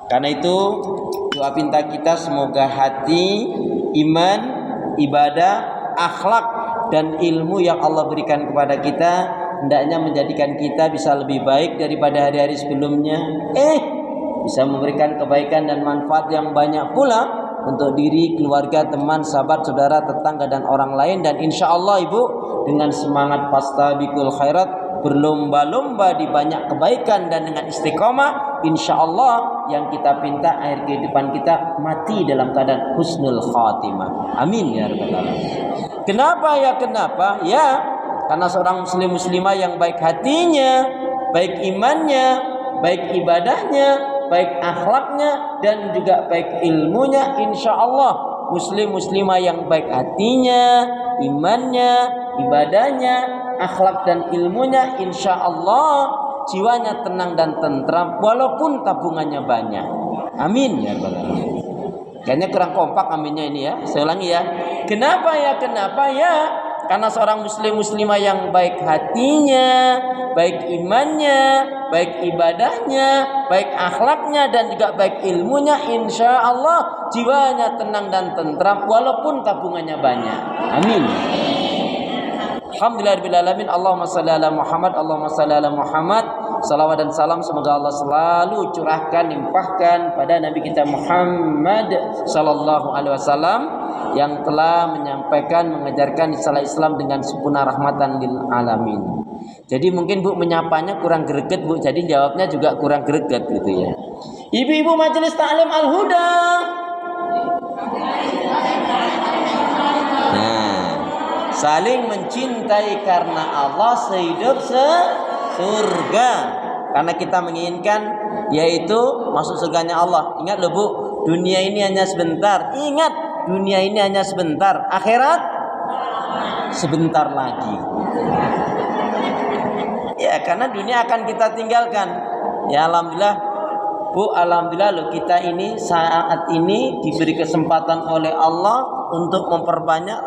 Karena itu doa pinta kita semoga hati, iman, ibadah, akhlak dan ilmu yang Allah berikan kepada kita hendaknya menjadikan kita bisa lebih baik daripada hari-hari sebelumnya. Bisa memberikan kebaikan dan manfaat yang banyak pula untuk diri, keluarga, teman, sahabat, saudara, tetangga dan orang lain. Dan insya Allah Ibu dengan semangat fastabiqul khairat, berlomba-lomba di banyak kebaikan dan dengan istiqomah, insya Allah yang kita pinta akhir kehidupan kita mati dalam keadaan husnul khatimah. Amin ya rabbal alamin. Kenapa? Ya, karena seorang muslim muslimah yang baik hatinya, baik imannya, baik ibadahnya, baik akhlaknya dan juga baik ilmunya, insya Allah muslim muslimah yang baik hatinya, imannya, ibadahnya, akhlak dan ilmunya, insya Allah jiwanya tenang dan tentram walaupun tabungannya banyak. Amin ya rabbal alamin. Kayaknya kurang kompak aminnya ini ya. Saya ulangi ya. Kenapa ya? Karena seorang muslim muslimah yang baik hatinya, baik imannya, baik ibadahnya, baik akhlaknya dan juga baik ilmunya, insya Allah jiwanya tenang dan tentram walaupun tabungannya banyak. Amin. Alhamdulillahirabbil alamin. Allahumma shalli ala Muhammad, Allahumma shalli ala Muhammad. Salawat dan salam semoga Allah selalu curahkan, limpahkan pada Nabi kita Muhammad sallallahu alaihi wasallam yang telah menyampaikan, mengajarkan istilah Islam dengan sempurna rahmatan lil alamin. Jadi mungkin Bu menyapanya kurang greget Bu, jadi jawabnya juga kurang greget gitu ya. Ibu-ibu Majelis Ta'lim Al-Huda. Nah, saling mencintai karena Allah sehidup surga. Karena kita menginginkan yaitu masuk surganya Allah. Ingat loh Bu, dunia ini hanya sebentar. Ingat, dunia ini hanya sebentar. Akhirat sebentar lagi. Ya, karena dunia akan kita tinggalkan. Ya alhamdulillah Bu, alhamdulillah loh kita ini saat ini diberi kesempatan oleh Allah untuk memperbanyak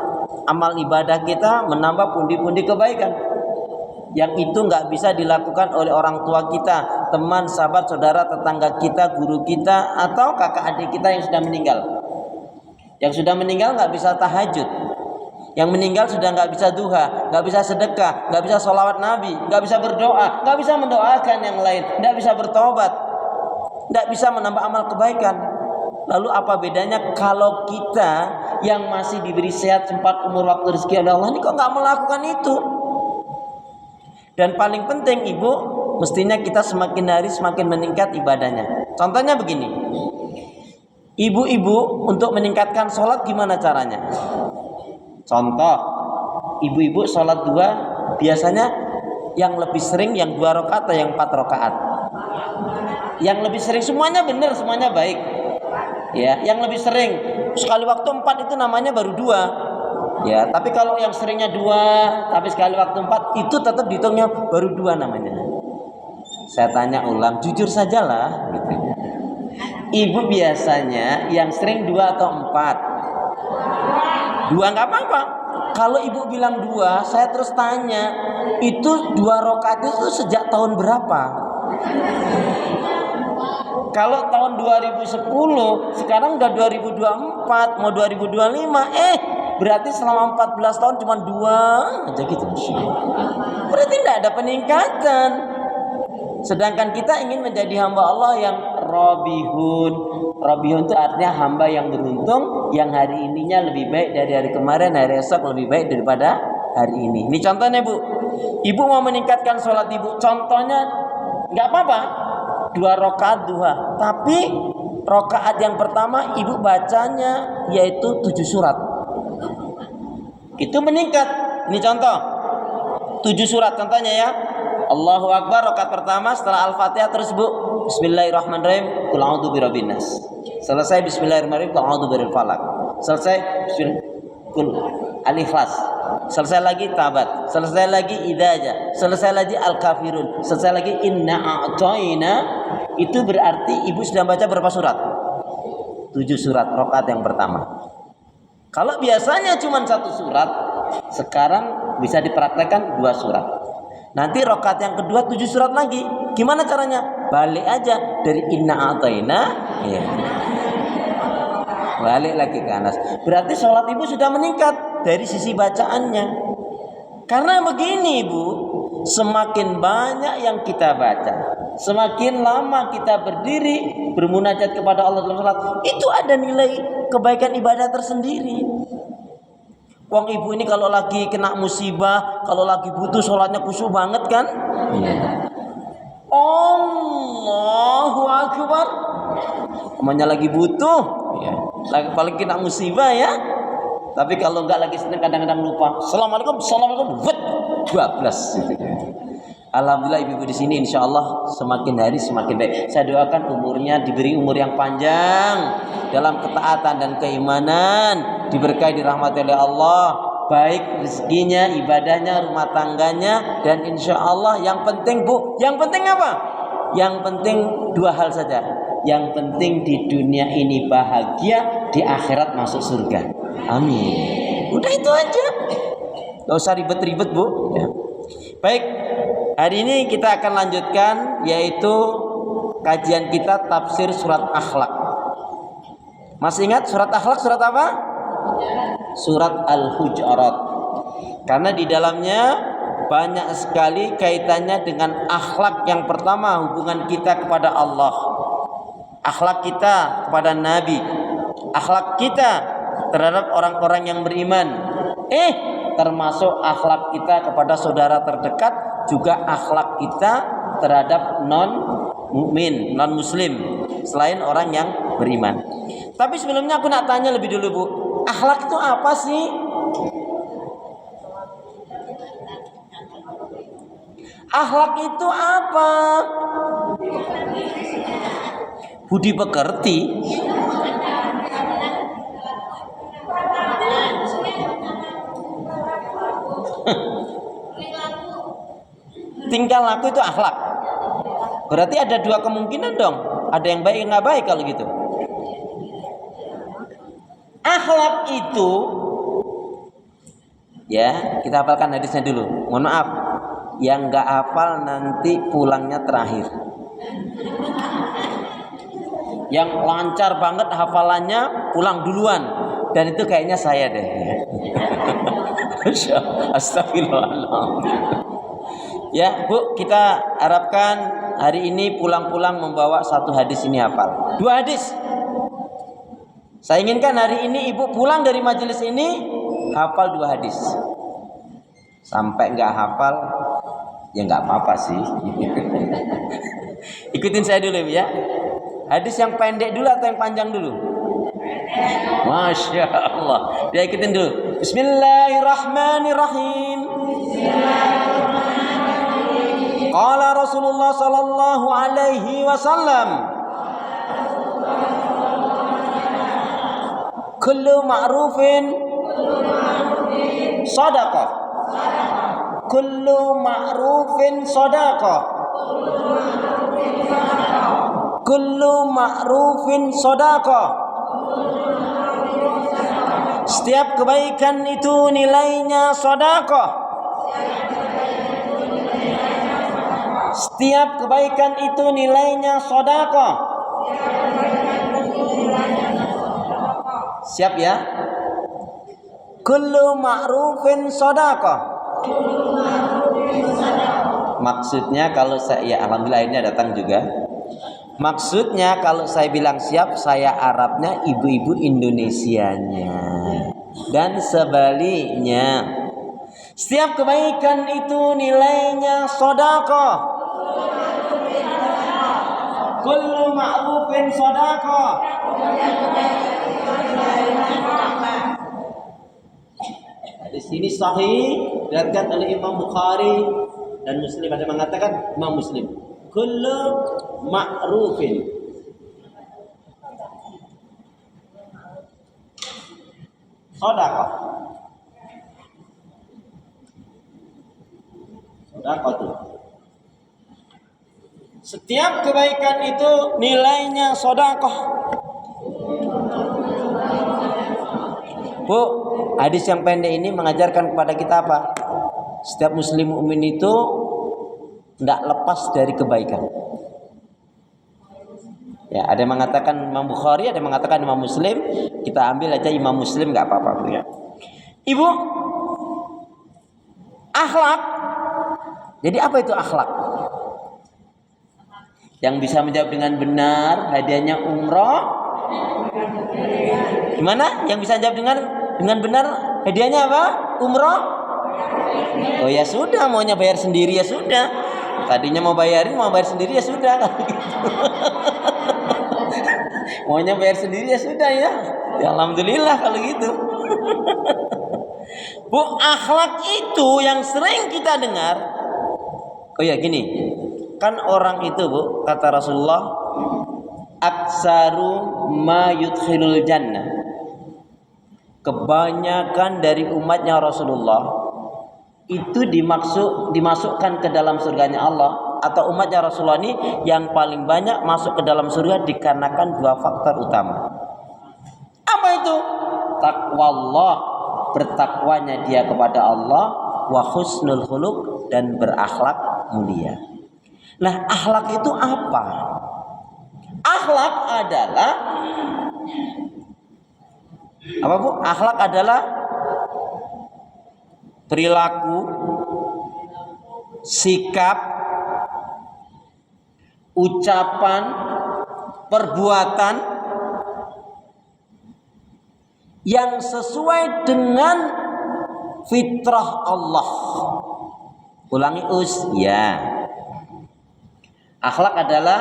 amal ibadah kita, menambah pundi-pundi kebaikan. Yang itu nggak bisa dilakukan oleh orang tua kita, teman, sahabat, saudara, tetangga kita, guru kita, atau kakak adik kita yang sudah meninggal. Yang sudah meninggal nggak bisa tahajud. Yang meninggal sudah nggak bisa duha, nggak bisa sedekah, nggak bisa sholawat Nabi, nggak bisa berdoa, nggak bisa mendoakan yang lain, nggak bisa bertobat, nggak bisa menambah amal kebaikan. Lalu apa bedanya kalau kita yang masih diberi sehat, sempat, umur, waktu, rezeki oleh Allah ini kok nggak melakukan itu? Dan paling penting Ibu, mestinya kita semakin hari semakin meningkat ibadahnya. Contohnya begini, ibu-ibu untuk meningkatkan sholat gimana caranya? Contoh, ibu-ibu sholat dua, biasanya yang lebih sering yang 2 rakaat atau yang 4 rakaat? Yang lebih sering, semuanya benar, semuanya baik. Ya, yang lebih sering sekali waktu 4 itu namanya baru 2. Ya, tapi kalau yang seringnya 2 tapi sekali waktu 4 itu tetap dihitungnya baru 2 namanya. Saya tanya ulang, jujur sajalah gitu. Ibu biasanya yang sering 2 atau 4? 2 nggak apa-apa. Kalau ibu bilang 2, saya terus tanya, itu 2 rakaat itu sejak tahun berapa? Kalau tahun 2010, sekarang udah 2024, mau 2025, berarti selama 14 tahun cuma 2 aja gitu. Berarti tidak ada peningkatan. Sedangkan kita ingin menjadi hamba Allah yang robihun. Robihun itu artinya hamba yang beruntung, yang hari ininya lebih baik dari hari kemarin, hari esok lebih baik daripada hari ini. Ini contohnya Bu. Ibu mau meningkatkan sholat Ibu, contohnya nggak apa-apa 2 rakaat duha, tapi rakaat yang pertama Ibu bacanya yaitu 7 surat. Itu meningkat. Ini contoh 7 surat contohnya ya. Allahu Akbar rakaat pertama setelah Al-Fatihah terus Bu, Bismillahirrahmanirrahim, Qul a'udzu birabbin nas. Selesai Bismillahirrahmanirrahim, Qul a'udzu birabbil falaq. Selesai Qul Al-Ikhlas. Selesai lagi Tabat. Selesai lagi Idza, selesai lagi Al-Kafirun. Selesai lagi Inna a'tayna. Itu berarti Ibu sudah baca berapa surat? 7 surat rakaat yang pertama. Kalau biasanya cuma 1 surat, sekarang bisa dipraktekkan 2 surat. Nanti rakaat yang kedua 7 surat lagi. Gimana caranya? Balik aja dari Inna a'tayna Iya. Balik lagi ke Anas. Berarti sholat ibu sudah meningkat dari sisi bacaannya. Karena begini ibu, semakin banyak yang kita baca, semakin lama kita berdiri bermunajat kepada Allah dalam sholat, itu ada nilai kebaikan ibadah tersendiri. Wong ibu ini kalau lagi kena musibah, kalau lagi butuh sholatnya khusyuk banget kan? Allahu Akbar. Namanya lagi butuh, lagi paling kena musibah ya. Tapi kalau enggak lagi senang kadang-kadang lupa. Assalamualaikum, 12. Alhamdulillah ibu-ibu di sini insya Allah semakin hari semakin baik. Saya doakan umurnya diberi umur yang panjang dalam ketaatan dan keimanan, diberkahi dirahmati oleh Allah, baik rezekinya, ibadahnya, rumah tangganya, dan insya Allah yang penting bu, yang penting apa? Yang penting dua hal saja. Yang penting di dunia ini bahagia, di akhirat masuk surga. Amin. Udah itu aja. Gak usah ribet-ribet bu. Ya. Baik, hari ini kita akan lanjutkan yaitu kajian kita tafsir surat Akhlaq. Masih ingat surat Akhlaq surat apa? Surat Al-Hujurat. Karena di dalamnya banyak sekali kaitannya dengan akhlak. Yang pertama hubungan kita kepada Allah, akhlak kita kepada Nabi, akhlak kita terhadap orang-orang yang beriman, termasuk akhlak kita kepada saudara terdekat, juga akhlak kita terhadap non-mukmin, non-muslim selain orang yang beriman. Tapi sebelumnya aku nak tanya lebih dulu bu, akhlak itu apa sih? Akhlak itu apa? Budi pekerti. Tingkah laku itu akhlak. Berarti ada dua kemungkinan dong. Ada yang baik, yang nggak baik kalau gitu. Akhlak itu, ya kita hafalkan hadisnya dulu. Mohon maaf, yang nggak hafal nanti pulangnya terakhir. Yang lancar banget hafalannya pulang duluan, dan itu kayaknya saya deh. Astagfirullahaladzim. Ya bu, kita harapkan hari ini pulang-pulang membawa satu hadis ini hafal. 2 hadis. Saya inginkan hari ini ibu pulang dari majelis ini hafal 2 hadis. Sampai nggak hafal, ya nggak apa-apa sih. Ikutin saya dulu ya. Hadis yang pendek dulu atau yang panjang dulu? Masya Allah. Dia ikutin dulu. Bismillahirrahmanirrahim. Qala Rasulullah sallallahu alaihi wasallam, kullu ma'rufin sadaqah. Kullu ma'rufin sadaqah. Kullu ma'rufin sadaqah. Setiap kebaikan itu nilainya sedekah. Setiap kebaikan itu nilainya sedekah. Siap ya? Kullu ma'rufin sedekah. Maksudnya kalau saya, ya alhamdulillah ini datang juga. Maksudnya kalau saya bilang siap, saya Arabnya, ibu-ibu Indonesianya. Dan sebaliknya, setiap kebaikan itu nilainya sedekah. Kullu ma'rufin sedekah. Di sini sahih diriwayatkan oleh Imam Bukhari dan Muslim. Ada mengatakan Imam Muslim, kullu ma'rufin sedekah. Sedekah itu setiap kebaikan itu nilainya sedekah. Bu, hadis yang pendek ini mengajarkan kepada kita apa? Setiap muslim mukmin itu tidak lepas dari kebaikan. Ya, ada yang mengatakan Imam Bukhari, ada yang mengatakan Imam Muslim. Kita ambil aja Imam Muslim, nggak apa-apa Bu ya. Ibu, akhlak. Jadi apa itu akhlak? Yang bisa menjawab dengan benar, hadiahnya umroh. Gimana? Yang bisa jawab dengan benar, hadiahnya apa? Umroh. Oh ya sudah, maunya bayar sendiri ya sudah. Tadinya mau bayar sendiri ya sudah. Maunya bayar sendiri ya sudah ya. Ya alhamdulillah kalau gitu. Bu, akhlak itu yang sering kita dengar. Oh ya gini. Kan orang itu Bu, kata Rasulullah, aksaru ma yudkhilul jannah. Kebanyakan dari umatnya Rasulullah itu dimasukkan ke dalam surganya Allah, atau umatnya Rasulullah ini yang paling banyak masuk ke dalam surga dikarenakan dua faktor utama. Apa itu? Taqwallah, bertakwanya dia kepada Allah, wa husnul khuluq, dan berakhlak mulia. Nah, akhlak itu apa? Akhlak adalah apa Bu? Akhlak adalah perilaku, sikap, ucapan, perbuatan yang sesuai dengan fitrah Allah. Ulangi ya. Akhlak adalah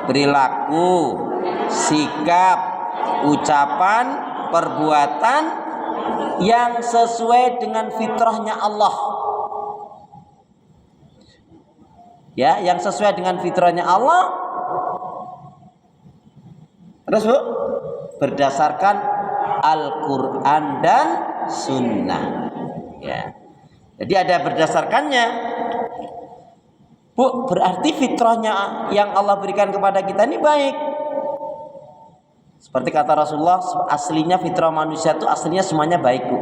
perilaku, sikap, ucapan, perbuatan yang sesuai dengan fitrahnya Allah. Ya, yang sesuai dengan fitrahnya Allah. Terus Bu, berdasarkan Al-Quran dan Sunnah. Ya. Jadi ada berdasarkannya. Bu, berarti fitrahnya yang Allah berikan kepada kita ini baik. Seperti kata Rasulullah, aslinya fitrah manusia itu aslinya semuanya baik Bu.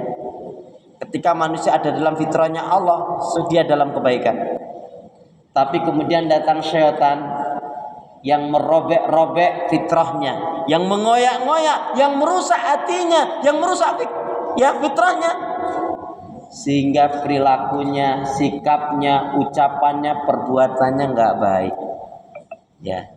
Ketika manusia ada dalam fitrahnya Allah, dia dalam kebaikan. Tapi kemudian datang syaitan yang merobek-robek fitrahnya, yang mengoyak-ngoyak, yang merusak hatinya, yang merusak fitrahnya, sehingga perilakunya, sikapnya, ucapannya, perbuatannya nggak baik. Ya,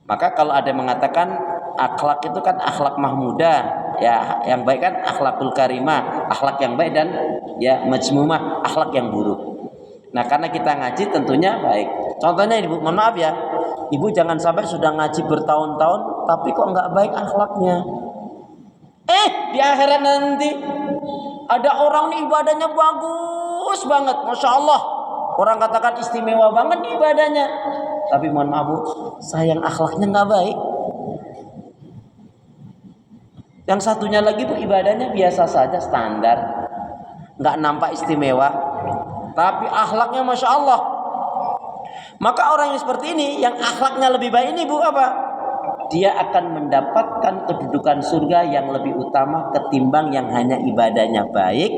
maka kalau ada yang mengatakan akhlak itu kan akhlak mahmudah, ya yang baik kan akhlakul karimah, akhlak yang baik, dan ya majmumah, akhlak yang buruk. Nah, karena kita ngaji tentunya baik. Contohnya Ibu, mohon maaf ya, Ibu jangan sampai sudah ngaji bertahun-tahun tapi kok nggak baik akhlaknya. Di akhirat nanti ada orang nih ibadahnya bagus banget, masya Allah. Orang katakan istimewa banget nih ibadahnya. Tapi mohon maaf Bu, sayang akhlaknya nggak baik. Yang satunya lagi Bu, ibadahnya biasa saja, standar, nggak nampak istimewa, tapi akhlaknya masya Allah. Maka orang yang seperti ini, yang akhlaknya lebih baik ini Bu, apa? Dia akan mendapatkan kedudukan surga yang lebih utama ketimbang yang hanya ibadahnya baik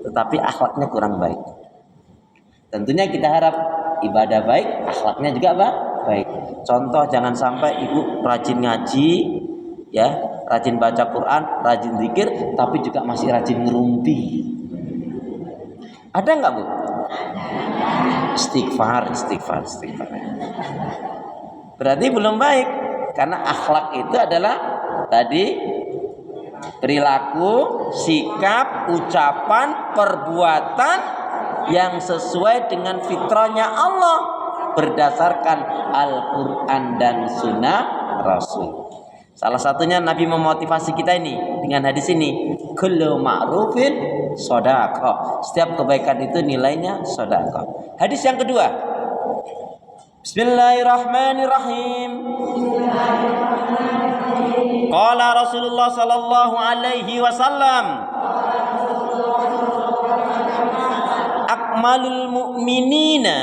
tetapi akhlaknya kurang baik. Tentunya kita harap ibadah baik, akhlaknya juga baik. Contoh, jangan sampai Ibu rajin ngaji, ya, rajin baca Quran, rajin zikir, tapi juga masih rajin ngerumpi. Ada nggak Bu? Istighfar. Berarti belum baik. Karena akhlak itu adalah tadi perilaku, sikap, ucapan, perbuatan yang sesuai dengan fitrahnya Allah berdasarkan Al-Quran dan Sunnah Rasul. Salah satunya Nabi memotivasi kita ini dengan hadis ini, kullu ma'rufin shadaqah. Setiap kebaikan itu nilainya shadaqah. Hadis yang kedua, Bismillahirrahmanirrahim. Qala Rasulullah sallallahu alaihi wasallam, akmalul mu'minina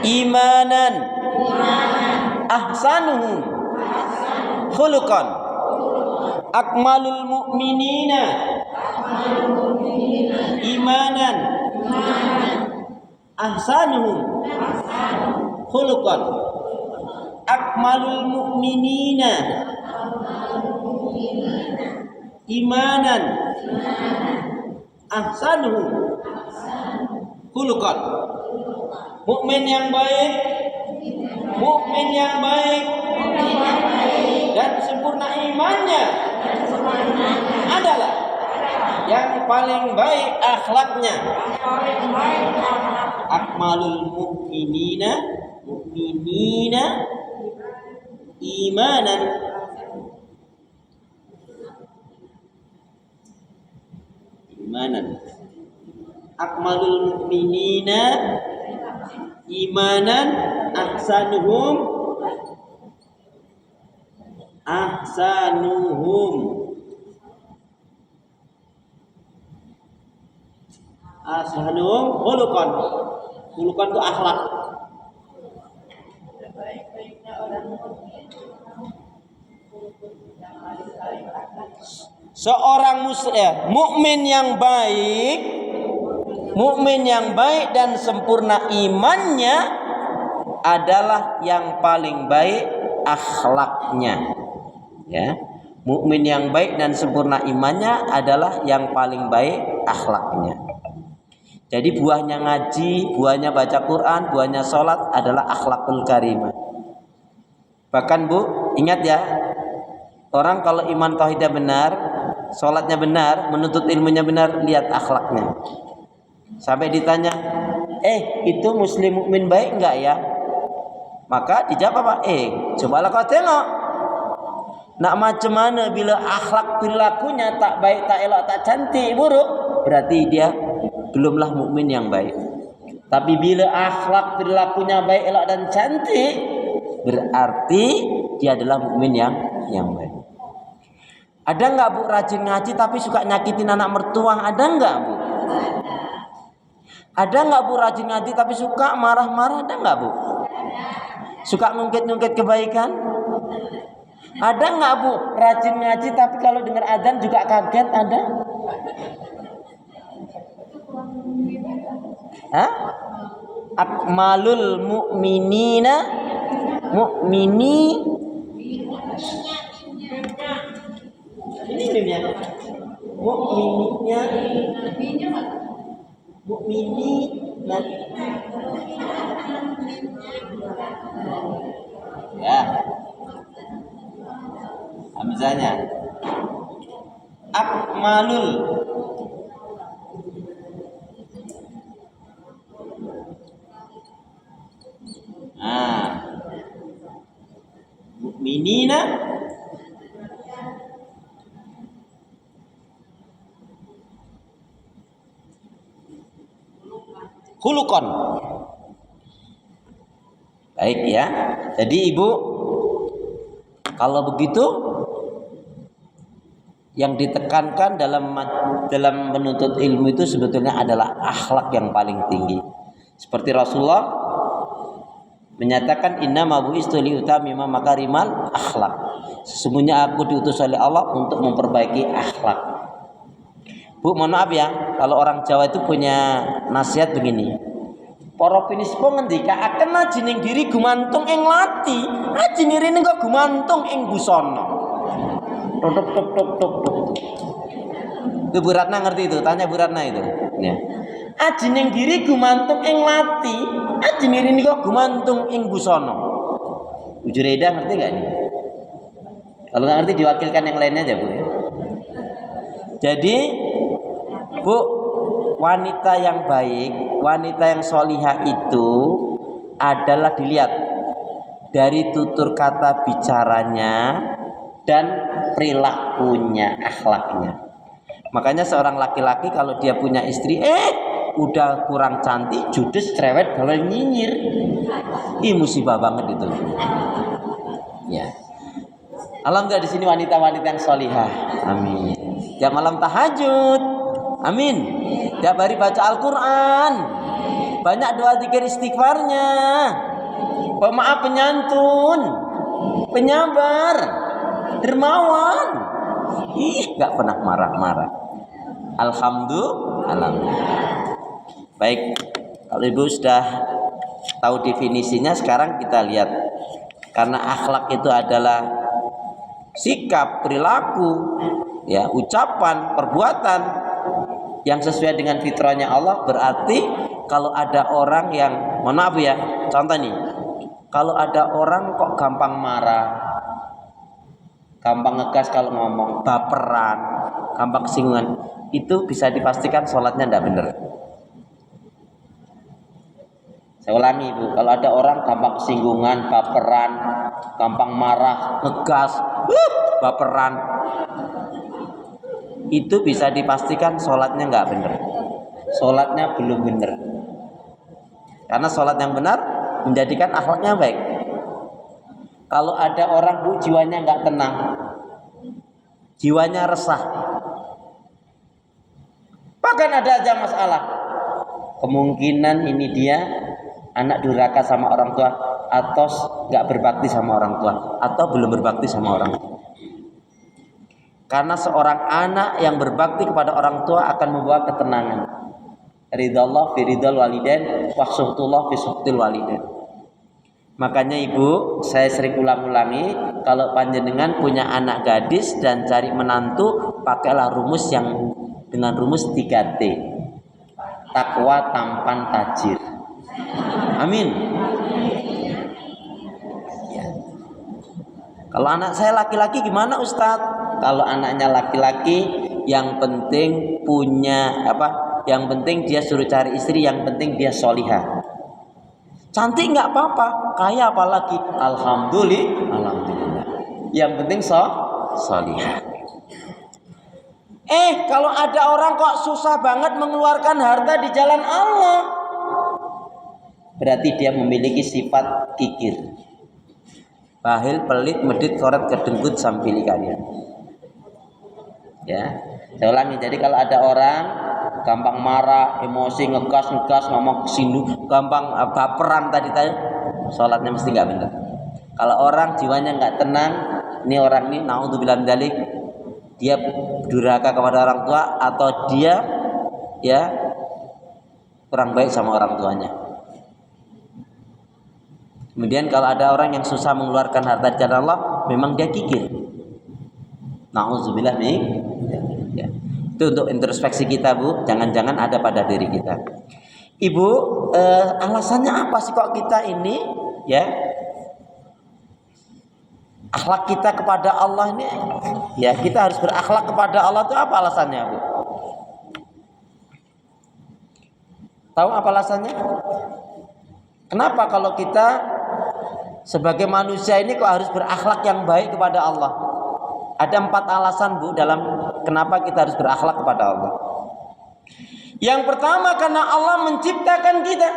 imanan ahsanuhum khuluqan. Akmalul mu'minina imanan ahsanuhum khuluqan. Akmalul mu'minina imanan ahsanuhum khuluqan. Mukmin yang baik dan sempurna imannya adalah yang paling baik akhlaknya. Akmalul mu'minina imanan akmalul mu'minina imanan ahsanuhum khuluqan. Khuluqan itu akhlak. Seorang mukmin yang baik dan sempurna imannya adalah yang paling baik akhlaknya. Ya, mukmin yang baik dan sempurna imannya adalah yang paling baik akhlaknya. Jadi buahnya ngaji, buahnya baca Quran, buahnya sholat adalah akhlakul karimah. Bahkan Bu, ingat ya, orang kalau iman tauhidnya benar, sholatnya benar, menuntut ilmunya benar, lihat akhlaknya. Sampai ditanya, itu muslim mukmin baik enggak ya? Maka dijawab apa? Cobalah kau tengok. Nak macam mana bila akhlak perilakunya tak baik, tak elok, tak cantik, buruk, berarti dia belumlah mukmin yang baik. Tapi bila akhlak perilakunya baik, elok dan cantik, berarti dia adalah mukmin yang baik. Ada enggak Bu rajin ngaji tapi suka nyakitin anak mertua? Ada enggak Bu? Ada enggak Bu rajin ngaji tapi suka marah-marah? Ada enggak Bu? Suka ngungkit-ngungkit kebaikan? Ada enggak Bu rajin ngaji tapi kalau dengar adzan juga kaget? Ada? Akmalul mu'minina ini mimnya mukmini ya hamzahnya akmalul mukminina khuluqan. Baik ya. Jadi Ibu, kalau begitu yang ditekankan dalam menuntut ilmu itu sebetulnya adalah akhlak yang paling tinggi. Seperti Rasulullah menyatakan innama bu'istu liutamima makarimal akhlak. Sesungguhnya aku diutus oleh Allah untuk memperbaiki akhlak. Bu, mohon maaf ya, kalau orang Jawa itu punya nasihat begini. Para pinispo ngendika akan aji ning diri gumantung ing lati, aji nirine kok gumantung ing busana. Tok. Itu Bu Ratna ngerti itu, tanya Bu Ratna itu. Ya. Aji ning diri gumantung ing lati, aji nirine kok gumantung ing busana. Bu Jureda ngerti enggak ini? Kalau nggak ngerti diwakilkan yang lainnya aja Bu. Jadi Bu, wanita yang baik, wanita yang solihah itu adalah dilihat dari tutur kata bicaranya dan perilakunya, akhlaknya. Makanya seorang laki-laki kalau dia punya istri, udah kurang cantik, judes, cerewet, galau nyinyir, musibah banget itu. Ya. Alhamdulillah di sini wanita-wanita yang solihah. Amin. Tiap malam tahajud. Amin. Tiap hari baca Al-Quran. Banyak doa zikir istighfarnya. Pemaaf, penyantun, penyabar, dermawan. Gak pernah marah-marah. Alhamdulillah. Baik. Kalau Ibu sudah tahu definisinya, sekarang kita lihat. Karena akhlak itu adalah sikap, perilaku, ya, ucapan, perbuatan yang sesuai dengan fitrahnya Allah. Berarti kalau ada orang yang, mohon maaf ya, contoh nih, kalau ada orang kok gampang marah, gampang ngegas kalau ngomong, baperan, gampang kesinggungan, itu bisa dipastikan sholatnya tidak benar. Saya ulangi Bu, kalau ada orang gampang kesinggungan, baperan, gampang marah, ngegas, baperan, itu bisa dipastikan sholatnya nggak benar, sholatnya belum benar. Karena sholat yang benar menjadikan akhlaknya baik. Kalau ada orang Bu jiwanya nggak tenang, jiwanya resah, bahkan ada aja masalah, kemungkinan ini dia anak durhaka sama orang tua, atau nggak berbakti sama orang tua, atau belum berbakti sama orang tua. Karena seorang anak yang berbakti kepada orang tua akan membawa ketenangan. Ridallah fi ridal walidain wa suhtullah fi suhtil walidain. Makanya Ibu, saya sering ulang-ulangi, kalau panjenengan punya anak gadis dan cari menantu, pakailah rumus yang dengan rumus 3T. Takwa, tampan, tajir. Amin. Ya. Kalau anak saya laki-laki gimana Ustadz? Kalau anaknya laki-laki, yang penting punya apa? Yang penting dia suruh cari istri, yang penting dia solihah. Cantik nggak apa-apa, kaya apalagi, alhamdulillah. Yang penting solihah. Kalau ada orang kok susah banget mengeluarkan harta di jalan Allah, berarti dia memiliki sifat kikir, bahil, pelit, medit, koret, kedengkut, sampili kalian. Ya, saya ulangi. Jadi kalau ada orang gampang marah, emosi, ngegas, ngomong kesindung, gampang baperan tadi, sholatnya mesti nggak benar. Kalau orang jiwanya nggak tenang, ini orang ini naudzubillah min dzalik, dia durhaka kepada orang tua, atau dia ya kurang baik sama orang tuanya. Kemudian kalau ada orang yang susah mengeluarkan harta di jalan Allah, memang dia kikir. Nauzubillah min ya. Itu untuk introspeksi kita Bu, jangan-jangan ada pada diri kita. Ibu, alasannya apa sih kok kita ini ya, akhlak kita kepada Allah ini, ya kita harus berakhlak kepada Allah, itu apa alasannya Bu? Tahu apa alasannya? Kenapa kalau kita sebagai manusia ini kok harus berakhlak yang baik kepada Allah? Ada 4 alasan Bu dalam kenapa kita harus berakhlak kepada Allah. Yang pertama, karena Allah menciptakan kita.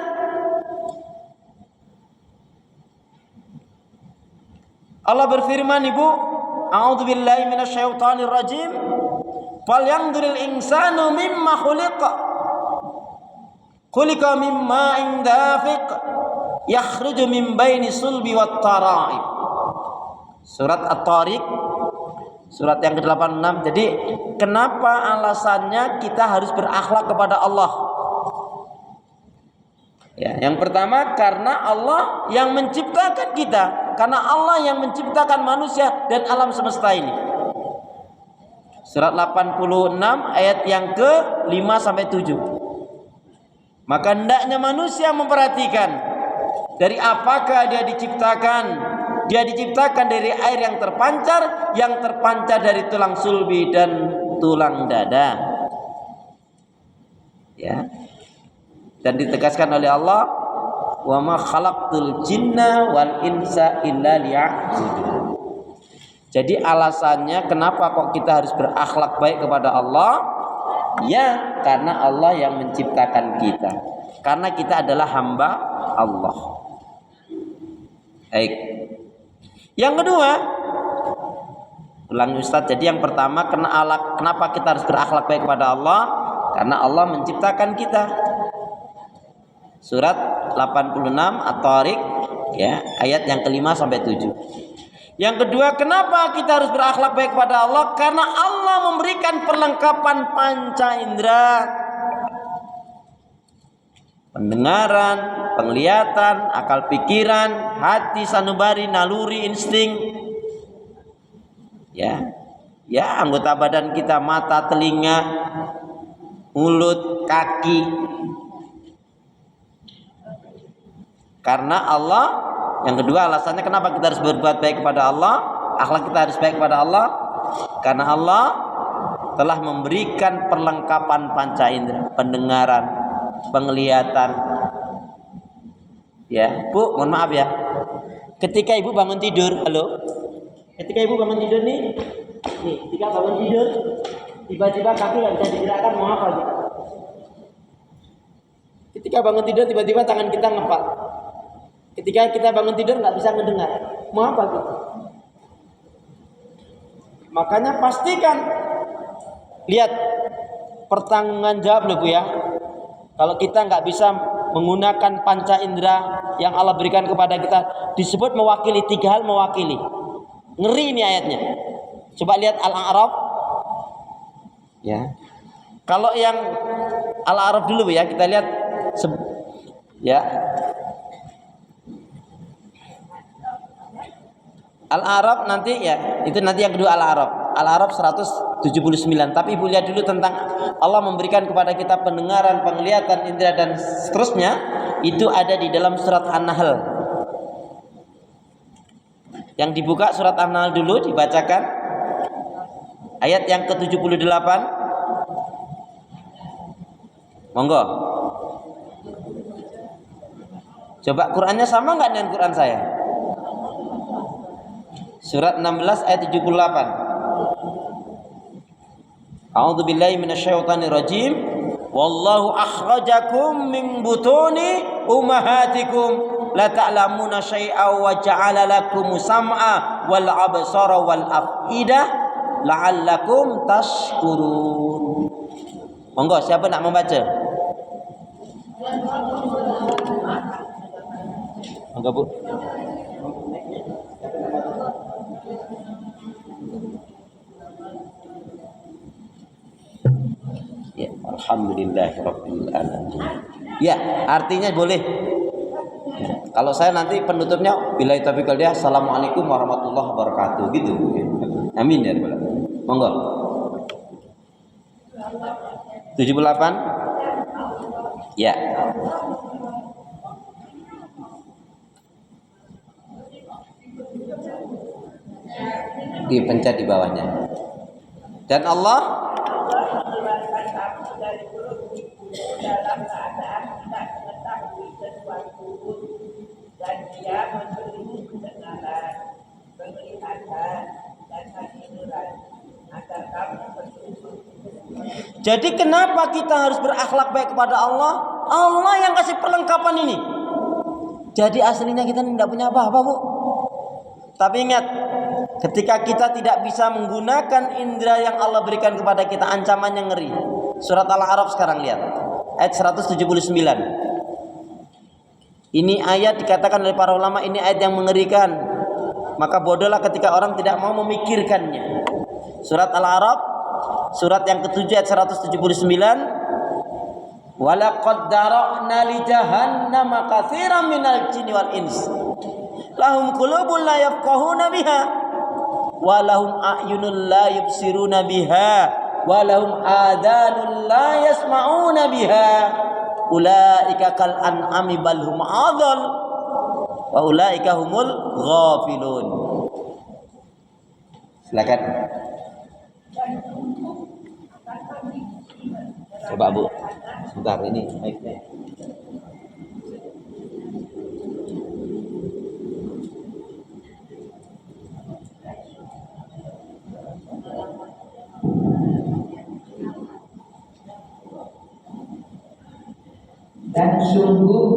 Allah berfirman Ibu, a'udzubillahi minasyaitonir rajim, falyanzuril insanu mimma khuliqa. Khuliqa mimma indafiq yakhruju min baini sulbi wat tara'ib. Surat At-Tariq, surat yang ke-86. Jadi kenapa alasannya kita harus berakhlak kepada Allah? Ya, yang pertama karena Allah yang menciptakan kita, karena Allah yang menciptakan manusia dan alam semesta ini. Surat 86 ayat yang ke-5 sampai 7. Maka hendaknya manusia memperhatikan dari apakah dia diciptakan. Dia diciptakan dari air yang terpancar dari tulang sulbi dan tulang dada. Ya. Dan ditegaskan oleh Allah, wa ma khalaqtul jinna wal insa illa liya'budun. Jadi alasannya kenapa kok kita harus berakhlak baik kepada Allah? Ya, karena Allah yang menciptakan kita. Karena kita adalah hamba Allah. Baik. Yang kedua, ulangi Ustaz. Jadi yang pertama, kenapa kita harus berakhlak baik kepada Allah? Karena Allah menciptakan kita. Surat 86 At-Tariq ya, ayat yang ke-5 sampai 7. Yang kedua, kenapa kita harus berakhlak baik kepada Allah? Karena Allah memberikan perlengkapan panca indera. pendengaran, penglihatan, akal pikiran, hati, sanubari, naluri, insting. Ya, anggota badan kita, mata, telinga, mulut, kaki. Karena Allah, yang kedua alasannya kenapa kita harus berbuat baik kepada Allah, akhlak kita harus baik kepada Allah, karena Allah telah memberikan perlengkapan panca indera, pendengaran, penglihatan. Ya, Bu, mohon maaf ya. Ketika ibu bangun tidur, halo. Ketika ibu bangun tidur nih, ketika bangun tidur, tiba-tiba kaki nggak bisa digerakkan, mau apa gitu? Ketika bangun tidur, tiba-tiba tangan kita ngepak. Ketika kita bangun tidur nggak bisa ngedengar, mau apa gitu? Makanya pastikan, lihat pertanggungan jawab loh Bu ya. Kalau kita nggak bisa menggunakan panca indera yang Allah berikan kepada kita, disebut mewakili, 3 hal mewakili. Ngeri ini ayatnya. Coba lihat Al-A'raf. Ya. Kalau yang Al-A'raf dulu ya, kita lihat ya. Al-A'raf nanti ya, itu nanti yang kedua Al-A'raf. Al-A'raf 179. Tapi Ibu lihat dulu tentang Allah memberikan kepada kita pendengaran, penglihatan, indera dan seterusnya, itu ada di dalam surat An-Nahl. Yang dibuka surat An-Nahl dulu, dibacakan ayat yang ke-78. Monggo. Coba Qurannya sama nggak dengan Quran saya? Surat 16 ayat 78. A'udzubillahi minasyaitonir rajim. Wallahu akhrajakum min butuni ummahatikum la ta'lamuna syai'an wa ja'ala lakum sam'a wal absara wal afidah la'allakum tashkurun. Monggo, siapa nak membaca? Monggo Bu. Ya, alhamdulillahirabbil alamin. Ya, artinya boleh. Ya, kalau saya nanti penutupnya billahi taufiq wal hidayah, assalamualaikum warahmatullahi wabarakatuh gitu. Amin ya rabbal alamin. Monggo. 78. Ya. Dipencet di bawahnya. Dan Allah dalam keadaan tidak mengetahui sesuatu dan Dia memberi pendengaran, penglihatan dan hati nurani agar kamu bersyukur. Jadi kenapa kita harus berakhlak baik kepada Allah? Allah yang kasih perlengkapan ini. Jadi aslinya kita tidak punya apa-apa Bu. Tapi ingat, ketika kita tidak bisa menggunakan indera yang Allah berikan kepada kita, ancamannya ngeri. Surat Al-A'raf sekarang lihat ayat 179. Ini ayat dikatakan oleh para ulama, ini ayat yang mengerikan. Maka bodohlah ketika orang tidak mau memikirkannya. Surat Al-A'raf, surat yang ke-7 ayat 179. Walaqad dara'na li jahannama katsiran minal jinni wal ins. Lahum qulubun la yafqahuna biha wa lahum a'yunun la yubsiruna biha wa lahum adanun la yasma'una biha ulaika kal an'ami bal hum adall wa ulaika humul ghafilun. Silakan. Coba Bu. Sebentar ini mic-nya. Dan sungguh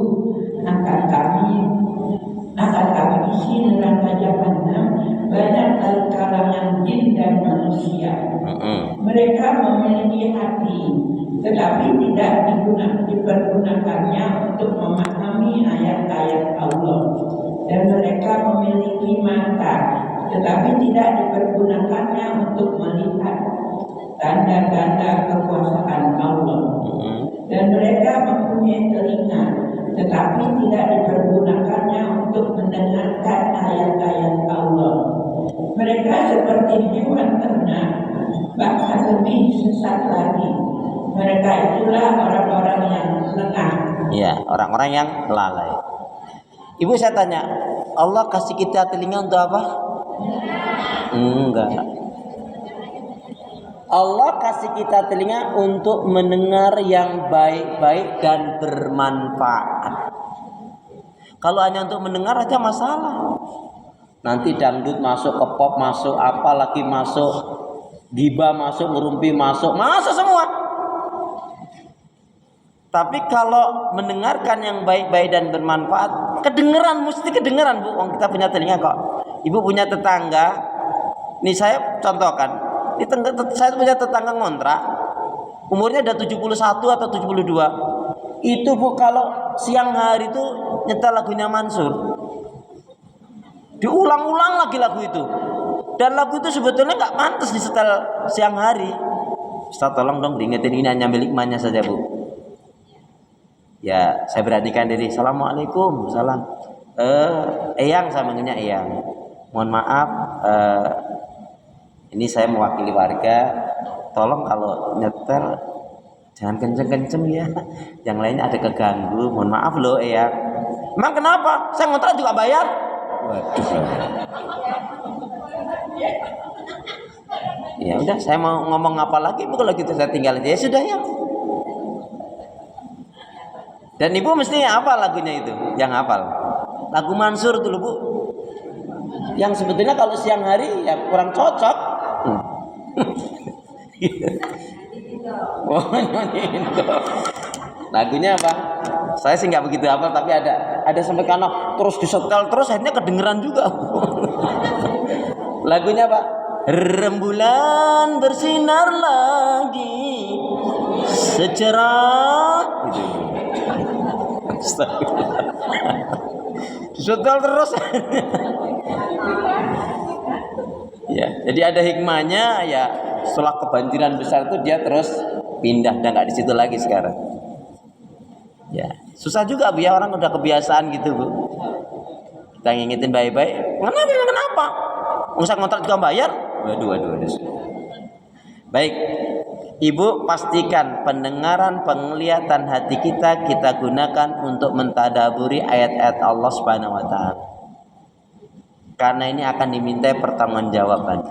akan kami isi neraka Jahannam banyak dari kalangan jin dan manusia. Mereka memiliki hati, tetapi tidak dipergunakannya untuk memahami ayat-ayat Allah. Dan mereka memiliki mata, tetapi tidak dipergunakannya untuk melihat tanda-tanda kekuasaan Allah. Dan mereka mempunyai telinga, tetapi tidak dipergunakannya untuk mendengarkan ayat-ayat Allah. Mereka seperti hewan ternak, bahkan lebih sesat lagi. Mereka itulah orang-orang yang lengah. Ya, orang-orang yang lalai. Ibu, saya tanya, Allah kasih kita telinga untuk apa? Enggak. Allah kasih kita telinga untuk mendengar yang baik-baik dan bermanfaat. Kalau hanya untuk mendengar aja masalah. Nanti dangdut masuk, ke pop masuk, apa lagi masuk, giba masuk, ngerumpi masuk semua. Tapi kalau mendengarkan yang baik-baik dan bermanfaat, mesti kedengeran, Bu. Kita punya telinga kok. Ibu punya tetangga. Nih saya contohkan. Saya punya tetangga ngontrak, umurnya udah 71 atau 72. Itu, Bu, kalau siang hari itu nyetel lagunya Mansur, diulang-ulang lagi lagu itu. Dan lagu itu sebetulnya nggak pantas disetel siang hari. Ustaz, tolong dong diingetin, ini hanya milik emaknya saja, Bu. Ya, saya beranikan diri. Assalamualaikum, salam. Eyang, saya manggilnya Eyang. Mohon maaf, ini saya mewakili warga. Tolong kalau nyetel jangan kenceng-kenceng ya. Yang lainnya ada keganggu. Mohon maaf loh, Eyang. Emang kenapa? Saya ngontrak juga bayar. Waduh. Ya udah, saya mau ngomong apa lagi, Bu? Kalau gitu saya tinggal aja. Ya sudah ya. Dan ibu mesti hafal lagunya itu, yang hafal. Lagu Mansur dulu, Bu. Yang sebetulnya kalau siang hari ya kurang cocok. Oh, nyanyiin dong. Lagunya apa? Saya sih nggak begitu hafal, tapi ada sampai karena terus disetel terus akhirnya kedengeran juga. Lagunya apa? Rembulan bersinar lagi secerah gitu. Disetel terus. Ya, jadi ada hikmahnya ya. Setelah kebanjiran besar itu dia terus pindah dan nggak di situ lagi sekarang. Ya, susah juga, Bu, ya, orang udah kebiasaan gitu, Bu. Kita ngingetin baik-baik. Kenapa? Usah ngontrak juga bayar. Waduh. Baik, Ibu pastikan pendengaran, penglihatan hati kita gunakan untuk mentadaburi ayat-ayat Allah Subhanahu wa taala. Karena ini akan dimintai pertanggungjawaban.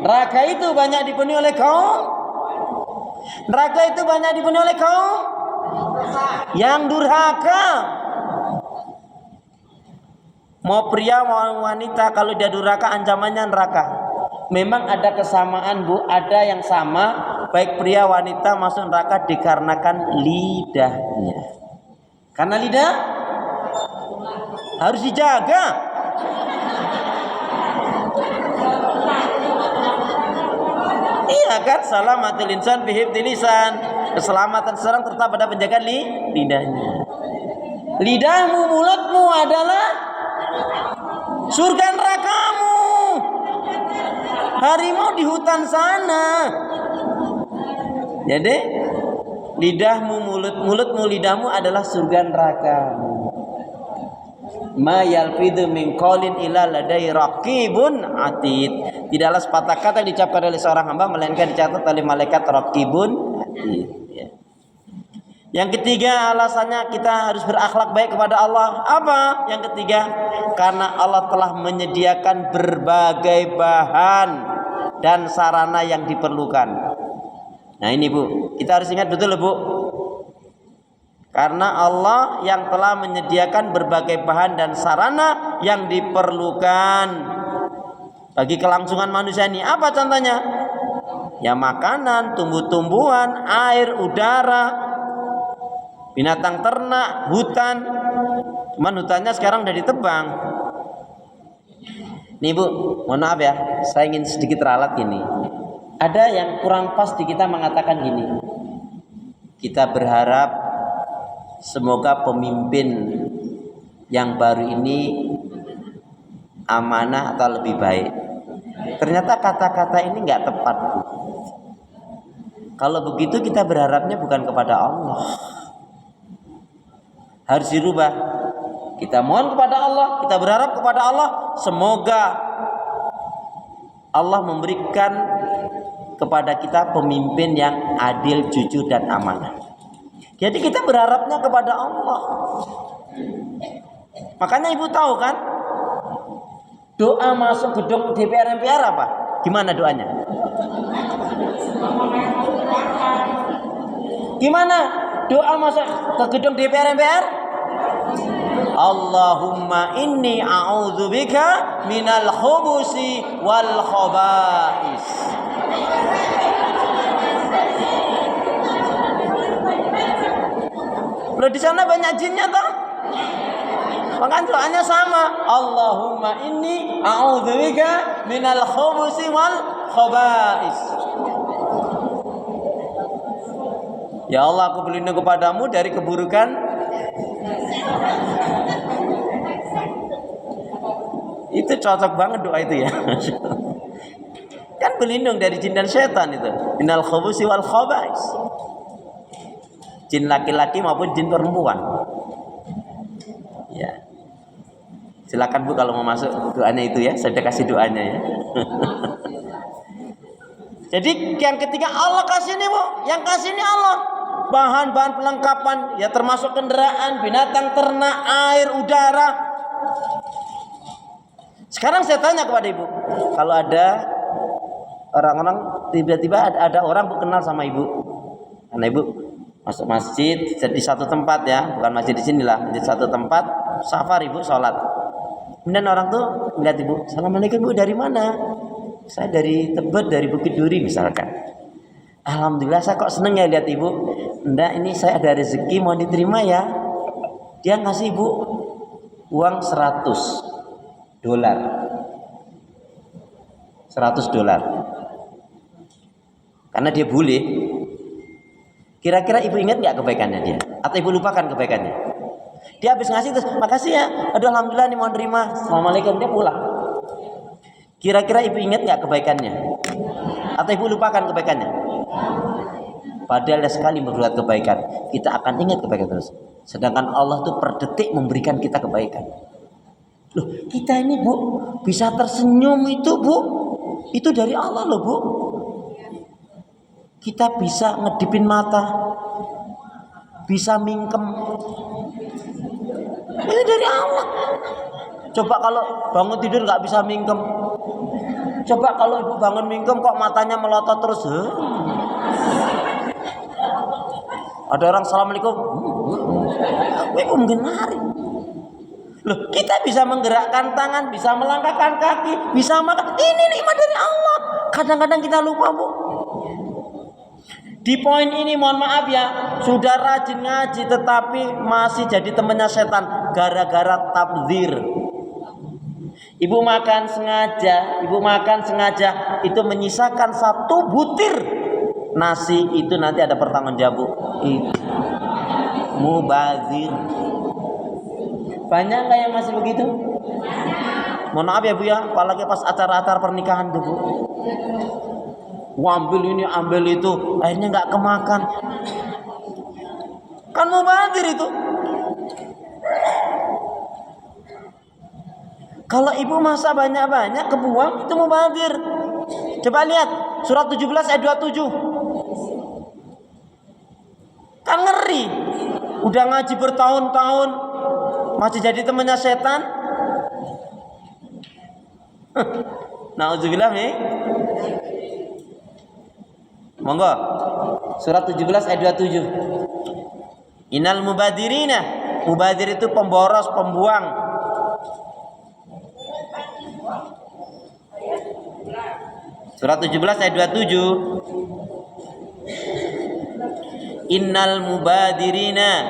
Neraka itu banyak dipenuhi oleh kaum. Neraka itu banyak dipenuhi oleh kaum yang durhaka. Mau pria mau wanita, kalau dia durhaka ancamannya neraka. Memang ada kesamaan, Bu, ada yang sama, baik pria wanita masuk neraka dikarenakan lidahnya. Karena lidah harus dijaga. Iya kan, salamatul insan bihifdzil lisan. Keselamatan seseorang terletak pada penjagaan lidahnya. Lidahmu, mulutmu adalah surga nerakamu. Harimau di hutan sana. Jadi lidahmu, mulutmu, lidahmu adalah surga nerakamu. Ma yalfidu min qaulin illa ladai raqibun atid. Tidaklah sepatah kata diucapkan oleh seorang hamba melainkan dicatat oleh malaikat raqibun atid. Ya. Yang ketiga alasannya kita harus berakhlak baik kepada Allah. Apa? Yang ketiga, karena Allah telah menyediakan berbagai bahan dan sarana yang diperlukan. Nah ini, Bu, kita harus ingat betul, Bu. Karena Allah yang telah menyediakan berbagai bahan dan sarana yang diperlukan bagi kelangsungan manusia ini. Apa contohnya? Ya makanan, tumbuh-tumbuhan, air, udara, binatang ternak, hutan. Cuman hutannya sekarang udah ditebang. Nih, Bu, mohon maaf ya, saya ingin sedikit ralat gini. Ada yang kurang pas di kita mengatakan gini. Kita berharap semoga pemimpin yang baru ini amanah atau lebih baik. Ternyata kata-kata ini nggak tepat, Bu. Kalau begitu kita berharapnya bukan kepada Allah. Harus dirubah. Kita mohon kepada Allah, kita berharap kepada Allah, semoga Allah memberikan kepada kita pemimpin yang adil, jujur dan amanah. Jadi kita berharapnya kepada Allah. Makanya ibu tahu kan, doa masuk gedung DPR MPR apa? Gimana doanya? Gimana doa masuk ke gedung DPR MPR? Allahumma inni a'udzubika minal khubusi wal khaba'is. Loh, di sana banyak jinnya toh? Makanya doanya sama. Allahumma inni a'udzubika minal khubusi wal khaba'is. Ya Allah, aku berlindung kepadamu dari keburukan. Itu cocok banget doa itu ya. Kan berlindung dari jin dan setan itu. Minal khubusi wal khaba'is. Jin laki-laki maupun jin perempuan. Ya. Silakan Bu kalau mau masuk doanya itu ya, saya kasih doanya ya. Jadi yang ketiga Allah kasih nih Bu, yang kasih ini Allah. Bahan-bahan pelengkapan ya termasuk kendaraan, binatang ternak, air, udara. Sekarang saya tanya kepada Ibu, kalau ada orang-orang tiba-tiba ada orang Bu kenal sama Ibu, karena Ibu masuk masjid di satu tempat ya, bukan masjid di sinilah, di satu tempat safar Ibu sholat. Kemudian orang tuh melihat Ibu, Assalamualaikum Bu, dari mana? Saya dari Tebet, dari Bukit Duri misalkan. Alhamdulillah saya kok seneng ya lihat Ibu. Enggak, ini saya ada rezeki mau diterima ya. Dia ngasih Ibu uang $100. $100. Karena dia bule. Kira-kira Ibu ingat nggak kebaikannya dia? Atau Ibu lupakan kebaikannya? Dia habis ngasih terus, makasih ya. Aduh alhamdulillah nih mau terima. Assalamualaikum, dia pulang. Kira-kira Ibu ingat nggak kebaikannya? Atau Ibu lupakan kebaikannya? Padahal sekali berbuat kebaikan, kita akan ingat kebaikan terus. Sedangkan Allah tuh per detik memberikan kita kebaikan. Loh, kita ini Bu bisa tersenyum itu Bu, itu dari Allah loh Bu. Kita bisa ngedipin mata, bisa mingkem, itu dari Allah. Coba kalau bangun tidur nggak bisa mingkem, coba kalau Ibu bangun mingkem kok matanya melotot terus, ada orang assalamualaikum, Ibu mungkin lari. Loh, kita bisa menggerakkan tangan, bisa melangkahkan kaki, bisa makan. Ini nikmat dari Allah. Kadang-kadang kita lupa Bu. Di poin ini mohon maaf ya, sudah rajin ngaji tetapi masih jadi temannya setan gara-gara tabdzir. Ibu makan sengaja itu menyisakan 1 butir nasi, itu nanti ada pertanggungjawab Bu. Itu mubazir. Banyak nggak yang masih begitu? Mohon maaf ya Bu ya, apalagi pas acara-acara pernikahan tuh Bu. Ambil ini, ambil itu, akhirnya nggak kemakan. Kan mubazir itu. Kalau Ibu masak banyak-banyak kebuang, itu mubazir. Coba lihat surat 17 ayat 27. Kan ngeri. Udah ngaji bertahun-tahun masih jadi temannya setan. Nauzubillah nih. Monggo. Surat 17 ayat 27. Innal mubadirina. Mubadir itu pemboros, pembuang. Surat 17 ayat 27. Innal mubadirina.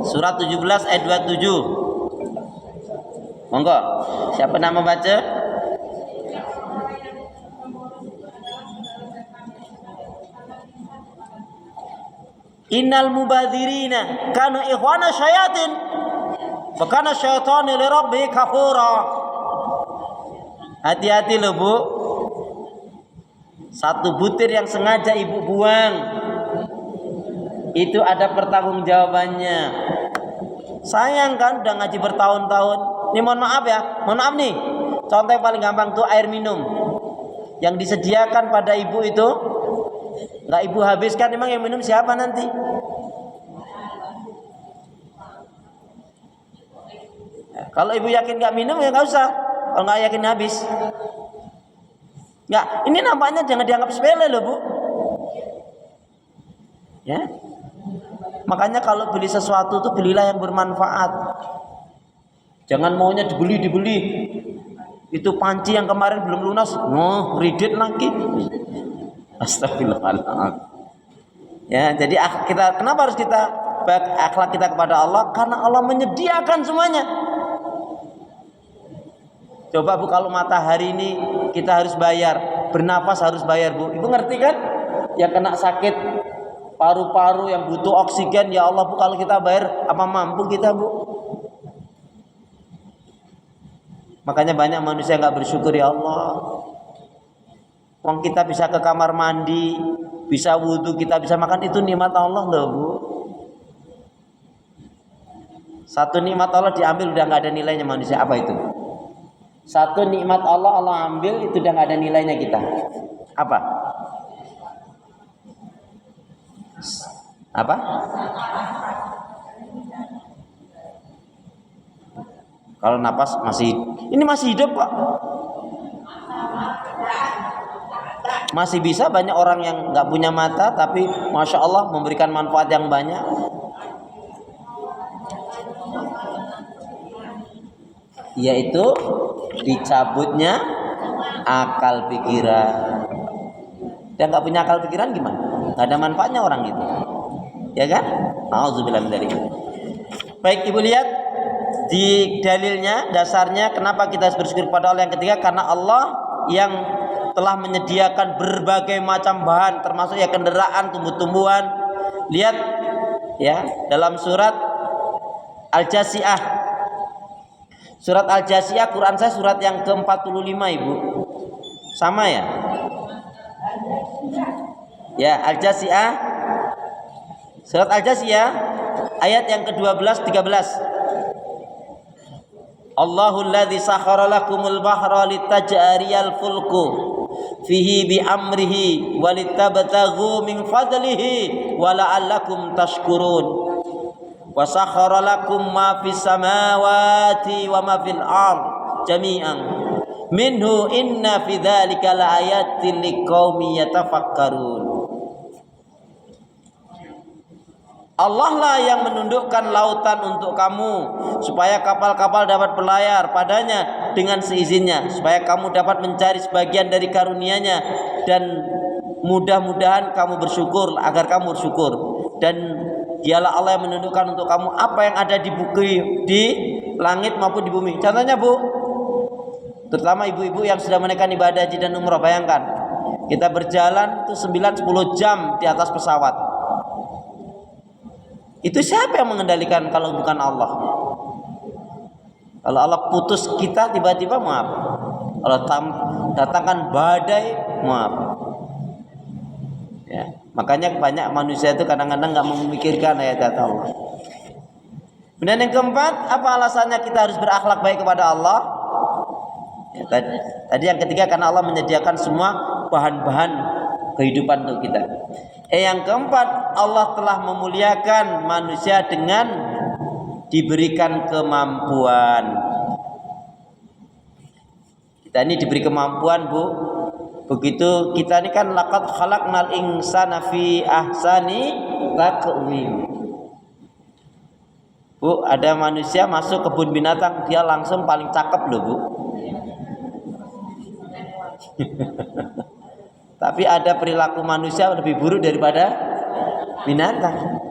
Surat 17 ayat 27. Monggo. Siapa nama baca? Innal mubadirina kanu ikhwana syayatin wa kana syaitanu li rabbih kafura. Hati-hati loh Bu. Satu butir yang sengaja ibu buang, itu ada pertanggungjawabannya. Sayang kan udah ngaji bertahun-tahun. Ini mohon maaf ya, mohon maaf nih. Contoh yang paling gampang tuh air minum yang disediakan pada ibu itu nggak ibu habiskan, emang yang minum siapa nanti? Ya, kalau ibu yakin nggak minum ya nggak usah. Kalau nggak yakin habis. Nggak, ini nampaknya jangan dianggap sepele loh bu. Ya, makanya kalau beli sesuatu tuh belilah yang bermanfaat. Jangan maunya dibeli. Itu panci yang kemarin belum lunas, kredit lagi. Astagfirullahaladzim. Ya, jadi kita kenapa harus kita akhlak kita kepada Allah? Karena Allah menyediakan semuanya. Coba bu, kalau matahari ini kita harus bayar, bernapas harus bayar bu. Ibu ngerti kan? Yang kena sakit paru-paru yang butuh oksigen, ya Allah bu, kalau kita bayar apa mampu kita bu? Makanya banyak manusia nggak bersyukur, ya Allah. Wong kita bisa ke kamar mandi, bisa wudhu, kita bisa makan, itu nikmat Allah loh bu. Satu nikmat Allah diambil udah nggak ada nilainya manusia, apa itu? Satu nikmat Allah ambil, itu udah nggak ada nilainya kita. Apa? Apa? Kalau napas masih hidup kok. Masih bisa, banyak orang yang nggak punya mata tapi masya Allah memberikan manfaat yang banyak. Yaitu dicabutnya akal pikiran. Dia nggak punya akal pikiran gimana? Nggak ada manfaatnya orang gitu, ya kan? Auzubillah min dzalik. Baik, ibu lihat di dalilnya, dasarnya kenapa kita harus bersyukur pada Allah yang ketiga, karena Allah yang telah menyediakan berbagai macam bahan, termasuk ya kendaraan, tumbuh-tumbuhan. Lihat ya dalam surat Al-Jasiyah. Surat Al-Jasiyah, Quran saya surat yang ke-45 ibu. Sama ya? Ya, Al-Jasiyah. Surat Al-Jasiyah ayat yang ke-12 13. Allahul ladzi sakhara lakumul bahra litajriyal fulku fihi bi amrihi walitabtaghu min fadlihi wa la'allakum tashkurun. Wa sakhara lakum ma fis samawati wa ma fil ard jami'an minhu inna fi dzalika laayatin liqaumin yatafakkarun. Allah lah yang menundukkan lautan untuk kamu supaya kapal-kapal dapat berlayar padanya dengan seizinnya, supaya kamu dapat mencari sebagian dari karunia-Nya, dan mudah-mudahan kamu bersyukur, agar kamu bersyukur. Dan dialah Allah yang menundukkan untuk kamu apa yang ada di bumi, di langit maupun di bumi. Contohnya bu, terutama ibu-ibu yang sudah menaikkan ibadah haji dan umrah, bayangkan kita berjalan tuh 9-10 jam di atas pesawat. Itu siapa yang mengendalikan kalau bukan Allah? Kalau Allah putus kita tiba-tiba, maaf. Kalau datangkan badai, maaf. Ya, makanya banyak manusia itu kadang-kadang nggak memikirkan ayat-ayat Allah. Kemudian yang keempat, apa alasannya kita harus berakhlak baik kepada Allah? Ya, tadi yang ketiga, karena Allah menyediakan semua bahan-bahan kehidupan untuk kita. Yang keempat, Allah telah memuliakan manusia dengan diberikan kemampuan. Kita ini diberi kemampuan bu. Begitu kita ini kan laqad khalaqnal insana fi ahsani taqwim. Bu, ada manusia masuk kebun binatang, dia langsung paling cakep loh bu. Tapi ada perilaku manusia lebih buruk daripada binatang.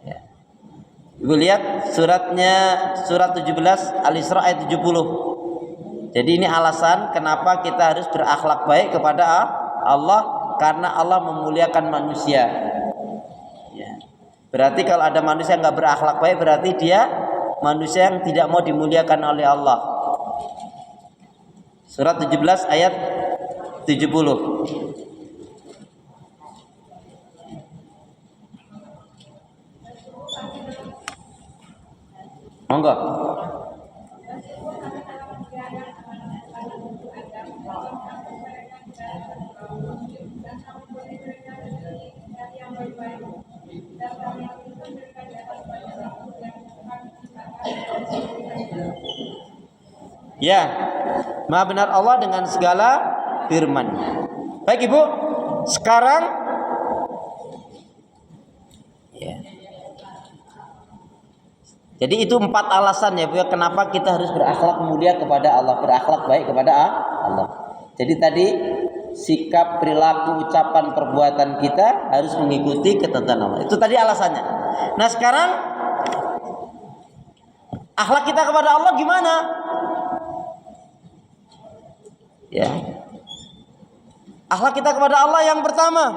Ya. Ibu lihat suratnya, surat 17 Al-Isra ayat 70. Jadi ini alasan kenapa kita harus berakhlak baik kepada Allah, karena Allah memuliakan manusia. Ya. Berarti kalau ada manusia yang nggak berakhlak baik, berarti dia manusia yang tidak mau dimuliakan oleh Allah. Surat 17 ayat 70. Monggo. Ya, Maha benar Allah dengan segala firman. Baik Ibu, sekarang ya. Jadi itu 4 alasan ya Bu ya, kenapa kita harus berakhlak mulia kepada Allah, berakhlak baik kepada Allah. Jadi tadi sikap, perilaku, ucapan, perbuatan kita harus mengikuti ketentuan Allah. Itu tadi alasannya. Nah sekarang akhlak kita kepada Allah gimana? Ya. Akhlak kita kepada Allah yang pertama,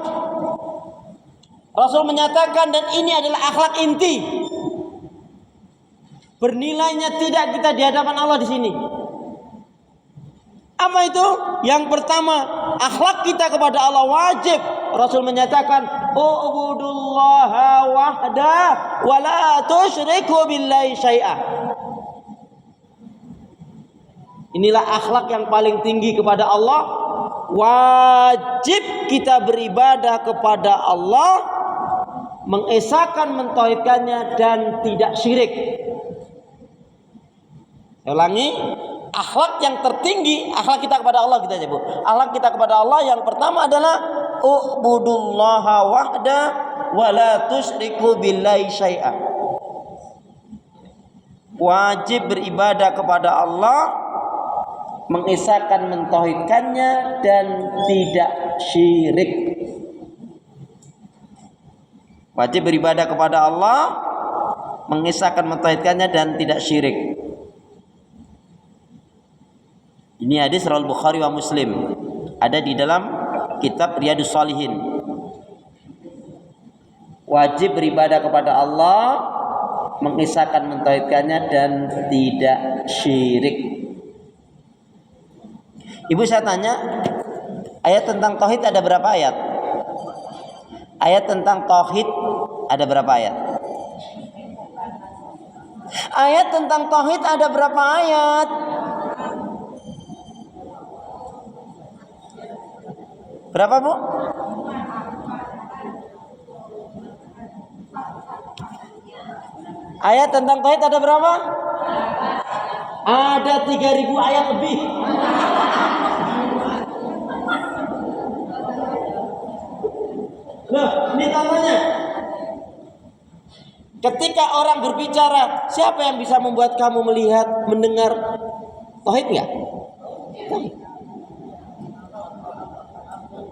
Rasul menyatakan, dan ini adalah akhlak inti, bernilainya tidak kita di hadapan Allah di sini. Apa itu? Yang pertama, akhlak kita kepada Allah wajib. Rasul menyatakan, "U'budullaha wahda wa la tusyriku billahi syai'a." Inilah akhlak yang paling tinggi kepada Allah. Wajib kita beribadah kepada Allah, mengesahkan, mentauhidkannya dan tidak syirik. Saya ulangi, akhlak yang tertinggi, akhlak kita kepada Allah kita sebut. Akhlak kita kepada Allah yang pertama adalah u'budullaha wahda wa la tusyriku billahi syai'a. Wajib beribadah kepada Allah, mengesahkan, mentauhidkannya dan tidak syirik. Wajib beribadah kepada Allah, mengesahkan, mentauhidkannya dan tidak syirik. Ini hadis riwayat Bukhari wa Muslim, ada di dalam kitab Riyadhus Shalihin. Wajib beribadah kepada Allah, mengesahkan, mentauhidkannya dan tidak syirik. Ibu saya tanya, ayat tentang tauhid ada berapa ayat? Ayat tentang tauhid ada berapa ayat? Ayat tentang tauhid ada berapa ayat? Berapa Bu? Ayat tentang tauhid ada berapa? Ada 3000 ayat lebih. Loh, ini tandanya. Ketika orang berbicara, siapa yang bisa membuat kamu melihat, mendengar? Tauhid enggak?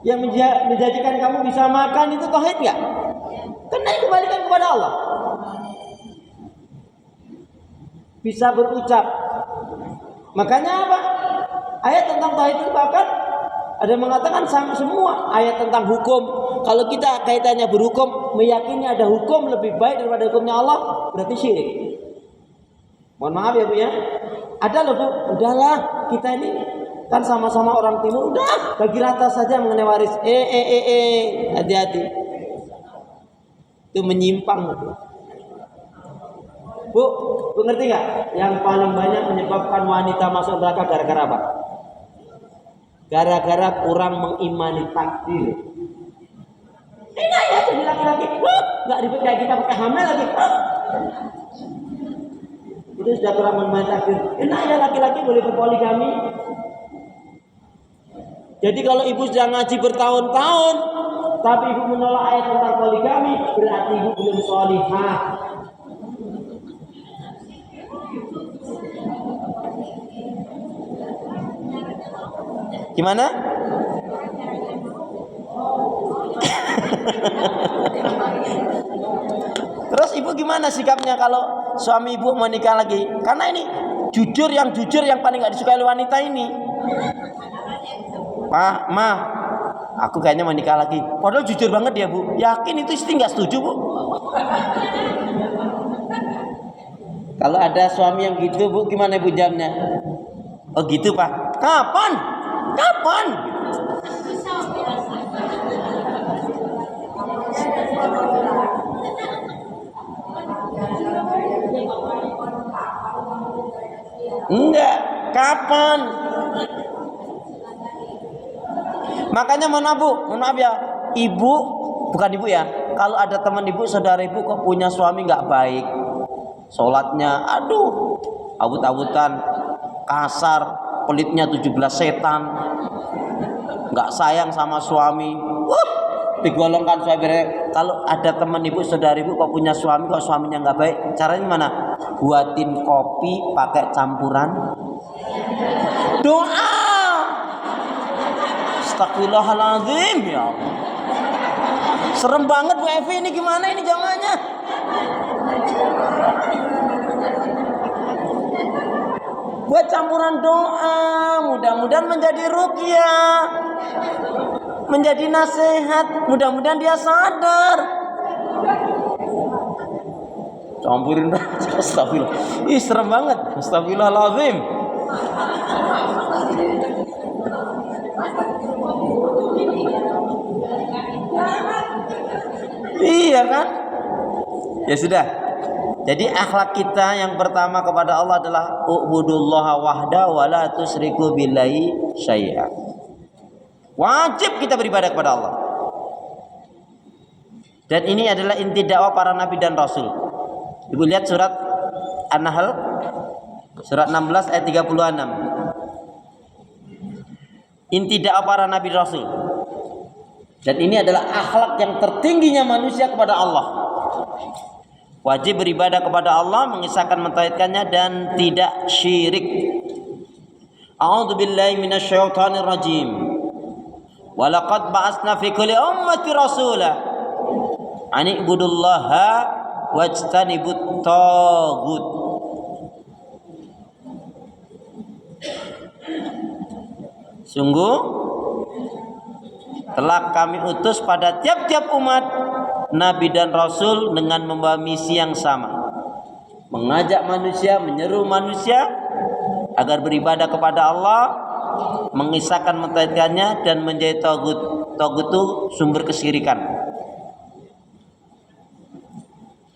Yang menjadikan kamu bisa makan itu tauhid enggak? Karena dikembalikan kepada Allah. Bisa berucap. Makanya apa? Ayat tentang tauhid itu bahkan ada mengatakan semua ayat tentang hukum. Kalau kita kaitannya berhukum, meyakini ada hukum lebih baik daripada hukumnya Allah, berarti syirik. Mohon maaf ya Bu ya. Ada loh Bu, udahlah kita ini kan sama-sama orang timur, udah bagi rata saja mengenai waris. Hati-hati. Itu menyimpang Bu, ngerti nggak? Yang paling banyak menyebabkan wanita masuk neraka gara-gara apa? Gara-gara kurang mengimani takdir. Ini ya jadi laki-laki, nggak ribet kayak kita pakai hamil lagi. Itu sudah kurang mengimani takdir. Enak ya laki-laki boleh berpoligami. Jadi kalau ibu sudah ngaji bertahun-tahun, tapi ibu menolak ayat tentang poligami, berarti ibu belum sholihah. Gimana? Terus ibu gimana sikapnya kalau suami ibu mau nikah lagi? Karena ini jujur yang paling gak disukai wanita ini. Ma, aku kayaknya mau nikah lagi. Padahal jujur banget dia Bu. Yakin itu istri gak setuju Bu? Kalau ada suami yang gitu Bu, gimana ibu jamnya? Oh gitu Pak. Kapan? Enggak, kapan? Makanya mohon maaf ya, ibu, bukan ibu ya. Kalau ada teman ibu, saudara ibu kok punya suami nggak baik, sholatnya, aduh, awut-awutan, kasar, pelitnya 17 setan, nggak sayang sama suami, digolongkan suami. Kalau ada teman ibu, saudara ibu kok punya suami, kok suaminya nggak baik, caranya mana? Buatin kopi pakai campuran doa. Astagfirullahaladzim, ya Allah. Serem banget Bu Evi, ini gimana ini jamannya? Buat campuran doa, mudah-mudahan menjadi ruqyah, menjadi nasihat, mudah-mudahan dia sadar. Campurin astagfirullah. Ih, serem banget. Astagfirullahaladzim. Iya kan? Ya sudah. Jadi akhlak kita yang pertama kepada Allah adalah ubudullaha wahda wa la tusyriku billahi syai'a. Wajib kita beribadah kepada Allah. Dan ini adalah inti dakwah para nabi dan rasul. Ibu lihat surat An-Nahl surat 16 ayat 36. Inti dakwah para nabi dan rasul. Dan ini adalah akhlak yang tertingginya manusia kepada Allah. Wajib beribadah kepada Allah, mengisahkan mentauhidkannya dan tidak syirik. A'udzubillahi minasyaitonir rajim. Wa laqad ba'atsna fi kulli ummati rasula an ibudullaha wajtanibut taghut. Sungguh telah kami utus pada tiap-tiap umat nabi dan rasul dengan membawa misi yang sama, mengajak manusia, menyeru manusia agar beribadah kepada Allah, mengisahkan mentauhidkannya dan menjadi tagut. Tagut itu sumber kesyirikan.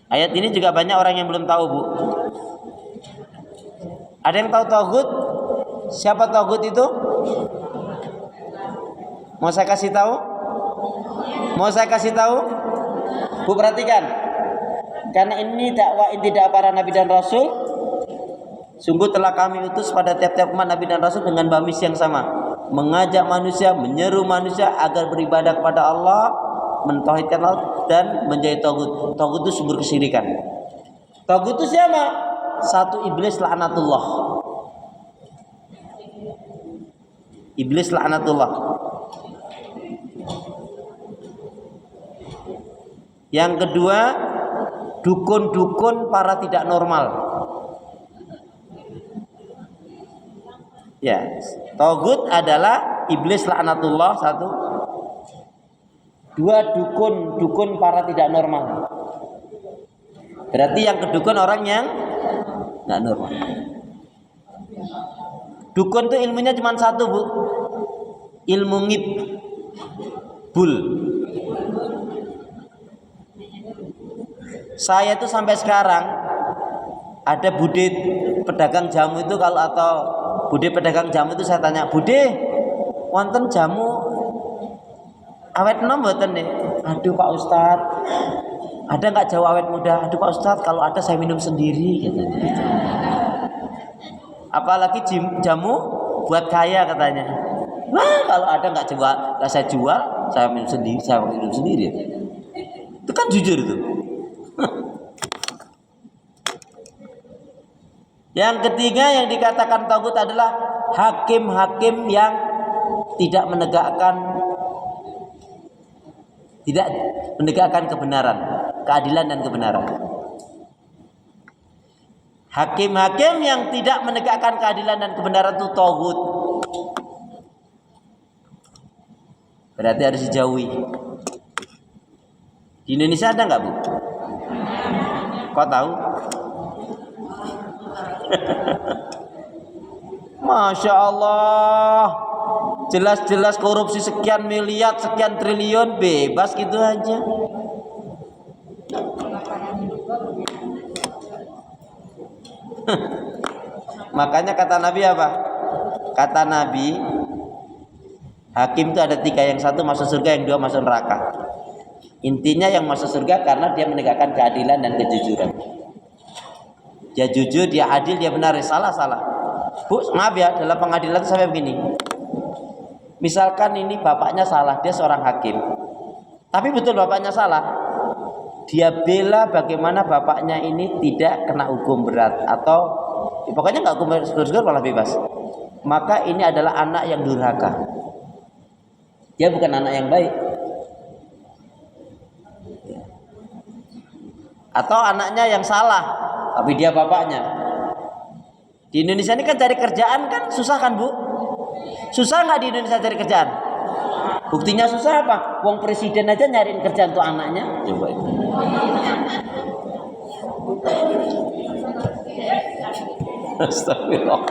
Ayat ini juga banyak orang yang belum tahu, Bu. Ada yang tahu tagut? Siapa tagut itu? Mau saya kasih tahu? Mau saya kasih tahu? Bu, perhatikan. Karena ini dakwah inti dakwah para nabi dan rasul. Sungguh telah kami utus pada tiap-tiap umat nabi dan rasul dengan misi yang sama, mengajak manusia, menyeru manusia agar beribadah kepada Allah, mentauhidkan Allah dan menjadi tagut. Tagut itu sumber kesyirikan. Tagut itu siapa? Satu, iblis laknatullah. Iblis laknatullah. Yang kedua, dukun-dukun para tidak normal. Ya, tagut adalah iblis laknatullah satu. Dua, dukun para tidak normal. Berarti yang kedukun orang yang nggak normal. Dukun itu ilmunya cuma satu, Bu. Ilmu ngibul. Saya tuh sampai sekarang ada bude pedagang jamu itu atau bude pedagang jamu itu saya tanya, "Bude, wonten jamu awet enom mboten nih?" "Aduh Pak Ustad, ada nggak jamu awet muda?" "Aduh Pak Ustad, kalau ada saya minum sendiri," katanya. Apalagi jamu buat kaya katanya. Wah, kalau ada nggak saya jual, saya minum sendiri. Itu kan jujur itu. Yang ketiga yang dikatakan tagut adalah hakim-hakim yang tidak menegakkan kebenaran, keadilan dan kebenaran. Hakim-hakim yang tidak menegakkan keadilan dan kebenaran itu tagut. Berarti harus dijauhi. Di Indonesia ada nggak, Bu? Kau tahu? Masya Allah. jelas-jelas korupsi sekian miliar, sekian triliun, bebas gitu aja. Makanya kata Nabi apa? Kata Nabi, hakim itu ada 3, yang satu masuk surga, yang 2 masuk neraka. Intinya yang masuk surga karena dia menegakkan keadilan dan kejujuran. Dia jujur, dia adil, dia benar, salah. Bu, maaf ya, dalam pengadilan itu sampai begini. Misalkan ini bapaknya salah, dia seorang hakim. Tapi betul bapaknya salah. Dia bela bagaimana bapaknya ini tidak kena hukum berat atau pokoknya nggak hukum surga, malah bebas. Maka ini adalah anak yang durhaka. Dia bukan anak yang baik. Atau anaknya yang salah, tapi dia bapaknya. Di Indonesia ini kan cari kerjaan kan susah kan Bu? Susah nggak di Indonesia cari kerjaan? Buktinya susah apa? Wong presiden aja nyariin kerjaan untuk anaknya. Coba itu. Astagfirullah.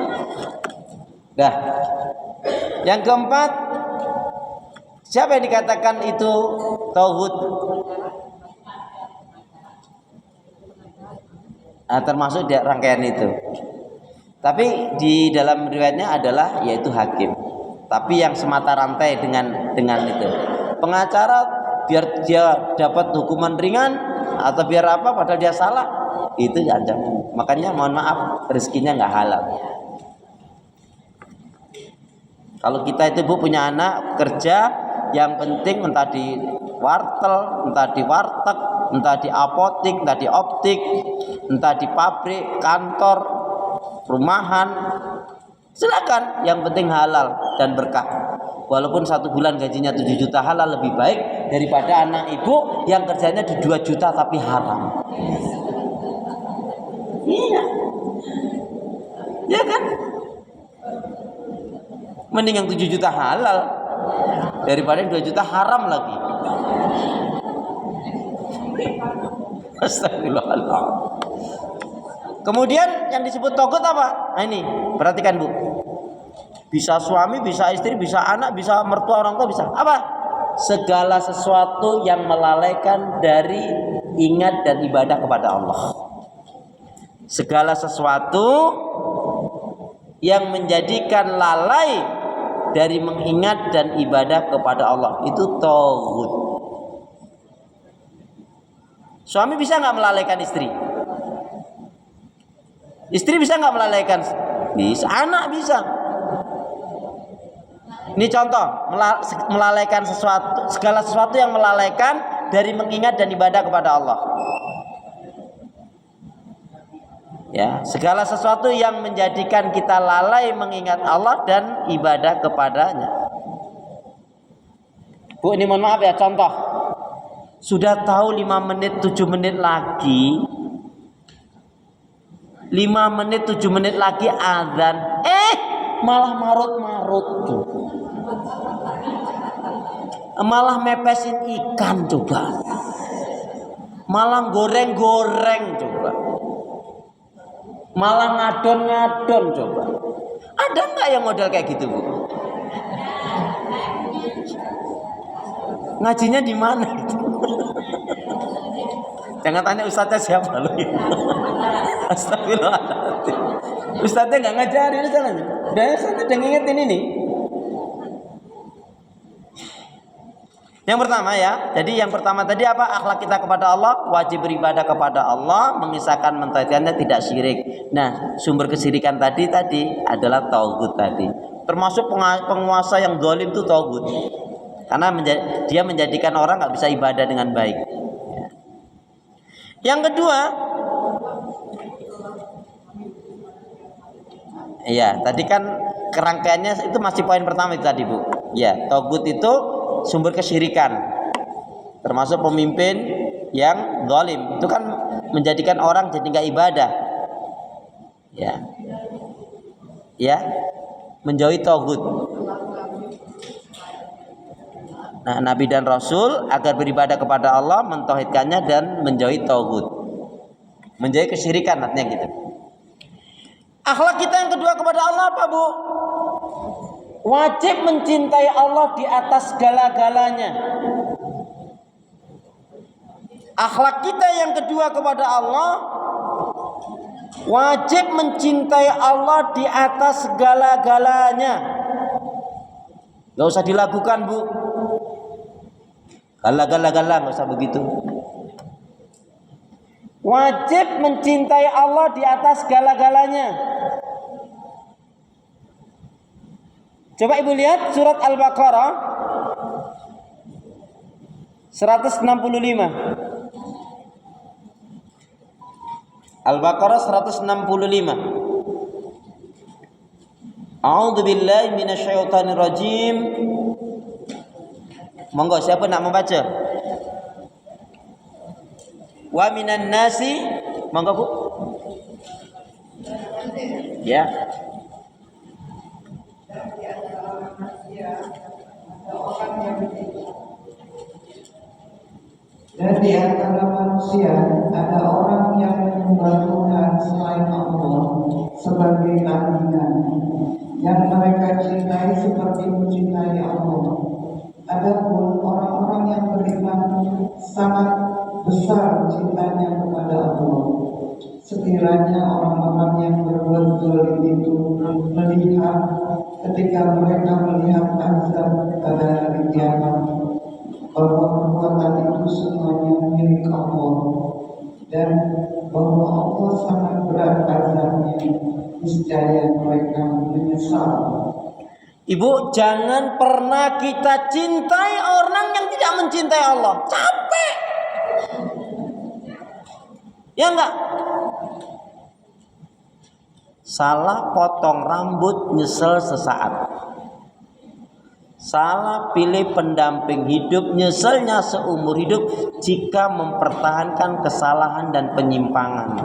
Dah. Yang keempat, siapa yang dikatakan itu tauhid? Termasuk di rangkaian itu. Tapi di dalam riwayatnya adalah yaitu hakim. Tapi yang semata rantai dengan itu. Pengacara biar dia dapat hukuman ringan atau biar apa padahal dia salah, itu ancaman. Makanya mohon maaf rezekinya nggak halal. Kalau kita itu Bu punya anak kerja, yang penting entah di wartel, entah di warteg, entah di apotik, entah di optik, entah di pabrik, kantor, rumahan, silakan, yang penting halal dan berkah. Walaupun 1 bulan gajinya 7 juta halal lebih baik daripada anak ibu yang kerjanya di 2 juta tapi haram. Iya. Ya kan? Mending yang 7 juta halal daripada yang 2 juta haram lagi. Astagfirullahaladzim. Kemudian yang disebut togut apa? Nah ini, perhatikan Bu. Bisa suami, bisa istri, bisa anak, bisa mertua orang tua, bisa. Apa? Segala sesuatu yang melalaikan dari ingat dan ibadah kepada Allah. Segala sesuatu yang menjadikan lalai dari mengingat dan ibadah kepada Allah itu togut. Suami bisa nggak melalaikan istri? Istri bisa nggak melalaikan? Bisa. Anak bisa. Ini contoh melalaikan sesuatu, segala sesuatu yang melalaikan dari mengingat dan ibadah kepada Allah. Ya, segala sesuatu yang menjadikan kita lalai mengingat Allah dan ibadah kepadanya. Bu, ini mohon maaf ya, contoh. Sudah tahu 5 menit 7 menit lagi 5 menit 7 menit lagi azan, malah marut-marut tuh. Malah mepesin ikan coba. Malah goreng-goreng coba. Malah ngadon-ngadon coba. Ada nggak yang model kayak gitu Bu? Ngajinya di mana itu? Jangan tanya ustadznya siapa loh. Astagfirullahaladzim. Ustadznya nggak ngajarin sana. Biasanya udah ngingetin ini. Yang pertama ya, jadi yang pertama tadi apa? Akhlak kita kepada Allah, wajib beribadah kepada Allah, mengisahkan mentauhidkannya, tidak syirik. Nah, sumber kesyirikan tadi adalah tauhid tadi. Termasuk penguasa yang zalim itu tauhid. Karena dia menjadikan orang nggak bisa ibadah dengan baik. Yang kedua, ya tadi kan kerangkaiannya itu masih poin pertama itu tadi Bu. Ya, tauhid itu sumber kesyirikan, termasuk pemimpin yang zalim itu kan menjadikan orang jadi nggak ibadah, ya menjauhi tauhid. Nah, Nabi dan Rasul agar beribadah kepada Allah, mentauhidkannya dan menjauhi tauhid, menjauhi kesyirikan, artinya gitu. Akhlak kita yang kedua kepada Allah apa Bu? wajib mencintai Allah di atas segala-galanya. Akhlak kita yang kedua kepada Allah, wajib mencintai Allah di atas segala-galanya. Gak usah dilakukan, Bu. Gala-gala-gala, gak usah begitu. Wajib mencintai Allah di atas segala-galanya. Coba Ibu lihat surat Al-Baqarah 165. Al-Baqarah 165. A'udzu billahi minasyaitonir rajim. Monggo siapa nak membaca? Wa minan nasi, monggo Bu. Ya. Dan di antara manusia ada orang yang menyembah Tuhan selain Allah sebagai tandingan yang mereka cintai seperti mencintai Allah. Adapun orang-orang yang beriman sangat besar cintanya kepada Allah. Sekiranya orang-orang yang berbuat zalim itu melihat ketika mereka melihat azab pada hari kiamat bahwa perbuatan itu semuanya milik Allah dan bahwa Allah sangat berat azabnya, niscaya mereka menyesal. Ibu, jangan pernah kita cintai orang yang tidak mencintai Allah. Capek. Ya enggak? Salah potong rambut, nyesel sesaat. Salah pilih pendamping hidup, nyeselnya seumur hidup jika mempertahankan kesalahan dan penyimpangan.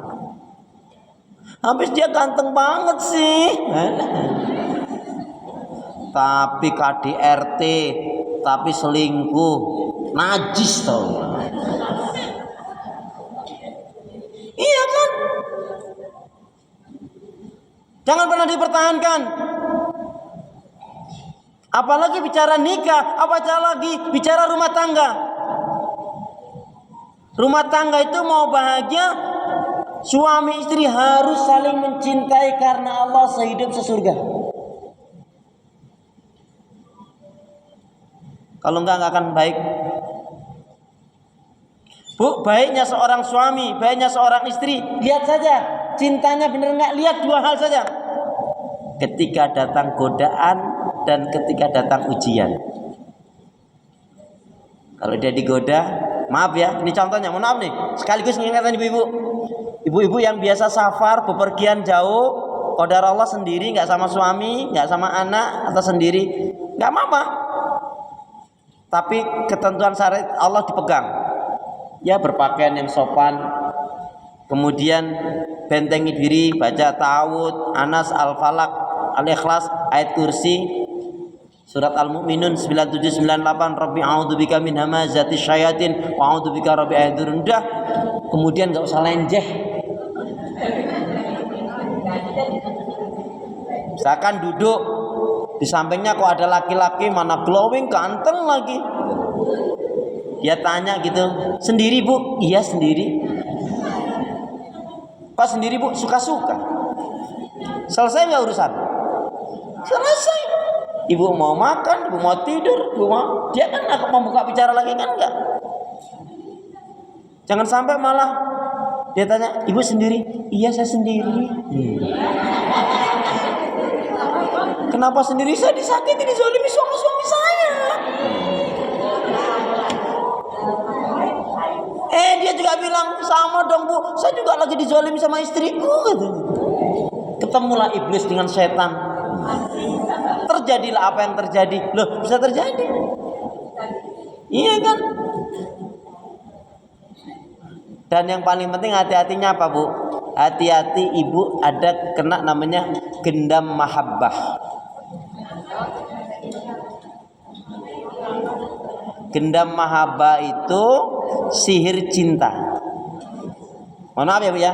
Habis dia ganteng banget sih, tapi KDRT, tapi selingkuh, najis tau. Iya kan? Jangan pernah dipertahankan. Apalagi bicara nikah, apalagi bicara rumah tangga. Rumah tangga itu mau bahagia, suami istri harus saling mencintai karena Allah sehidup sesurga. Kalau enggak akan baik. Bu, baiknya seorang suami, baiknya seorang istri, lihat saja cintanya benar enggak, lihat dua hal saja. Ketika datang godaan dan ketika datang ujian. Kalau dia digoda, maaf ya, ini contohnya, mohon maaf nih, sekaligus mengingatkan ibu-ibu. Ibu-ibu yang biasa safar, bepergian jauh, qadar Allah sendiri, nggak sama suami, nggak sama anak, atau sendiri, nggak apa-apa. Tapi ketentuan syariat Allah dipegang. Ya, berpakaian yang sopan, kemudian bentengi diri, baca ta'awud, Anas, Al-Falaq, Al-Ikhlas, ayat kursi, surat Al-Mu'minun 9798, Rabbi a'udzubika min hamazati syayatin wa a'udzubika rabbi ahdurun. Udah, kemudian enggak usah lenjeh. Misalkan duduk di sampingnya kok ada laki-laki, mana glowing, ganteng lagi. Dia tanya gitu, sendiri Bu? Iya sendiri. Kok sendiri Bu? Suka-suka. Selesai nggak urusan? Selesai. Ibu mau makan, ibu mau tidur, ibu mau, dia kan akan membuka bicara lagi kan enggak? Jangan sampai malah dia tanya, ibu sendiri? Iya saya sendiri. Kenapa sendiri? Saya disakiti, dizalimi suami saya. Dia juga bilang, sama dong Bu, saya juga lagi dizalimi sama istriku. Ketemulah iblis dengan setan. Terjadilah apa yang terjadi. Loh, bisa terjadi. Iya kan? Dan yang paling penting hati-hatinya apa Bu? Hati-hati ibu ada kena namanya gendam mahabbah. Gendam mahabbah itu sihir cinta. Mohon maaf ya Bu ya.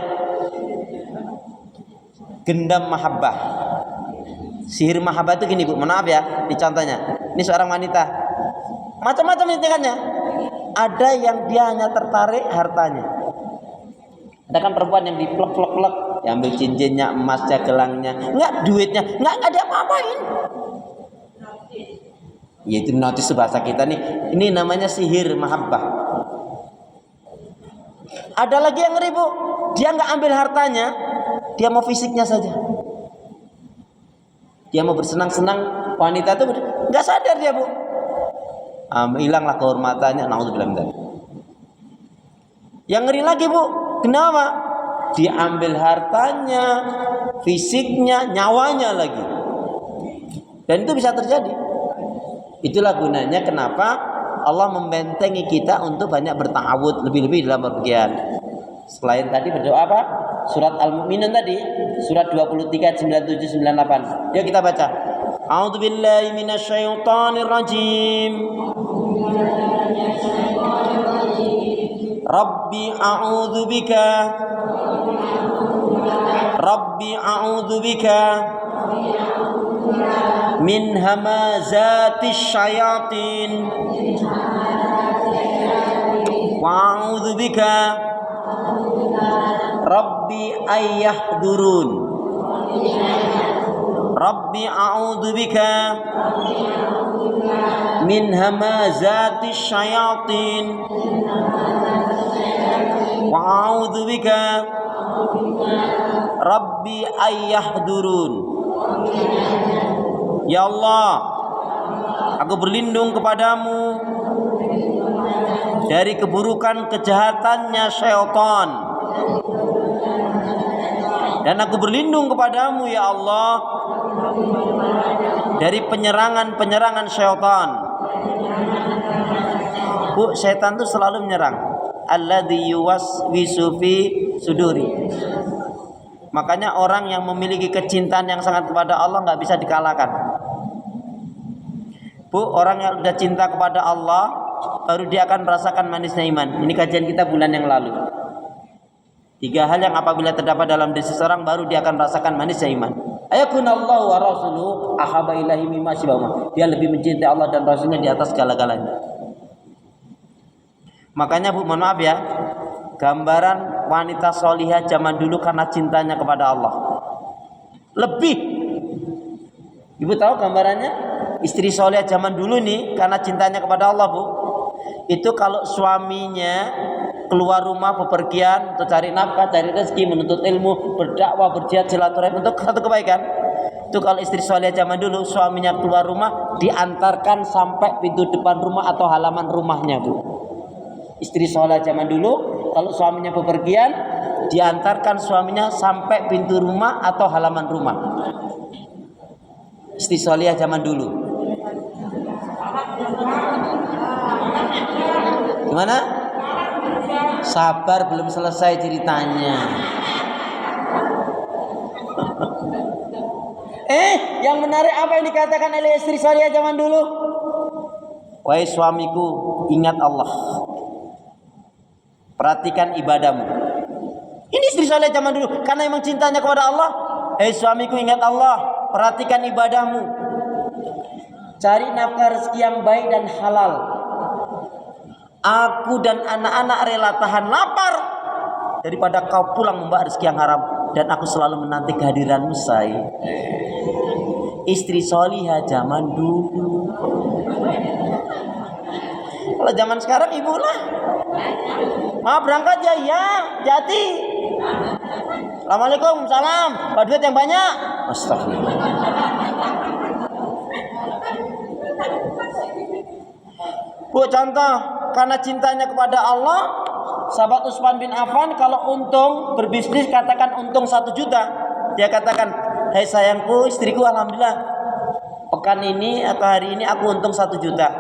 Gendam mahabbah. Sihir mahabbah itu gini Bu, maaf ya, ini contohnya. Ini seorang wanita, macam-macam intikannya. Ada yang dia hanya tertarik hartanya. Ada kan perempuan yang diplek-plek-plek, yang ambil cincinnya, emasnya, gelangnya, enggak duitnya, enggak dia apa-apain. Ya itu notis bahasa kita nih. Ini namanya sihir mahabbah. Ada lagi yang ngeri Bu, dia enggak ambil hartanya, dia mau fisiknya saja. Dia mau bersenang-senang, wanita itu enggak sadar dia Bu. Hilanglah kehormatannya, naudzubillah min dzalik. Yang ngeri lagi Bu, kenapa? Diambil hartanya, fisiknya, nyawanya lagi. Dan itu bisa terjadi. Itulah gunanya kenapa Allah membentengi kita untuk banyak berta'awud, lebih-lebih dalam bepergian. Selain tadi berdoa apa? Surat Al-Mu'minun tadi, surat 23, 97, 98. Yuk kita baca. A'udzubillahi minasyaitonir rajim. Rabbi a'udzubika min hamazatis syayatin wa a'udzubika Rabbi ayyahdurun. Rabbi a'udzubika min hamazatis syayatin wa a'udzubika Rabbi ayyahdurun. Ya Allah, aku berlindung kepadamu dari keburukan kejahatannya syaitan, dan aku berlindung kepadamu ya Allah dari penyerangan-penyerangan syaitan. Bu, syaitan itu selalu menyerang. Alladzi yuwaswisu fi suduri. Makanya orang yang memiliki kecintaan yang sangat kepada Allah nggak bisa dikalahkan. Bu, orang yang sudah cinta kepada Allah baru dia akan merasakan manisnya iman. Ini kajian kita bulan yang lalu. 3 hal yang apabila terdapat dalam diri seseorang baru dia akan merasakan manisnya iman. Ayakunallahu wa rasuluhu ahabba ilahi mimma siwahuma. Dia lebih mencintai Allah dan Rasulnya di atas segala-galanya. Makanya Bu, mohon maaf ya, gambaran wanita solihah zaman dulu karena cintanya kepada Allah. Lebih. Ibu tahu gambarannya? Istri solihah zaman dulu nih karena cintanya kepada Allah Bu. Itu kalau suaminya keluar rumah bepergian untuk cari nafkah, cari rezeki, menuntut ilmu, berdakwah, berjihad, silaturahim untuk satu kebaikan. Itu kalau istri solihah zaman dulu, suaminya keluar rumah diantarkan sampai pintu depan rumah atau halaman rumahnya Bu. Istri soleh zaman dulu kalau suaminya bepergian diantarkan suaminya sampai pintu rumah atau halaman rumah. Istri soleh zaman dulu. Gimana? Sabar, belum selesai ceritanya. Yang menarik apa yang dikatakan oleh istri soleh zaman dulu? Wahai suamiku, ingat Allah. Perhatikan ibadahmu. Ini istri soleh zaman dulu karena memang cintanya kepada Allah. Suamiku ingat Allah, perhatikan ibadahmu. Cari nafkah rezeki yang baik dan halal. Aku dan anak-anak rela tahan lapar daripada kau pulang membawa rezeki yang haram, dan aku selalu menanti kehadiranmu say. Istri solihah zaman dulu. Kalau zaman sekarang ibu lah, maaf berangkat ya, iya, jati. Assalamualaikum, salam. Bawa duit yang banyak. Astagfirullah. Bu, contoh karena cintanya kepada Allah, sahabat Utsman bin Affan kalau untung berbisnis katakan untung 1 juta, dia katakan, "Hai sayangku, istriku, alhamdulillah pekan ini atau hari ini aku untung 1 juta.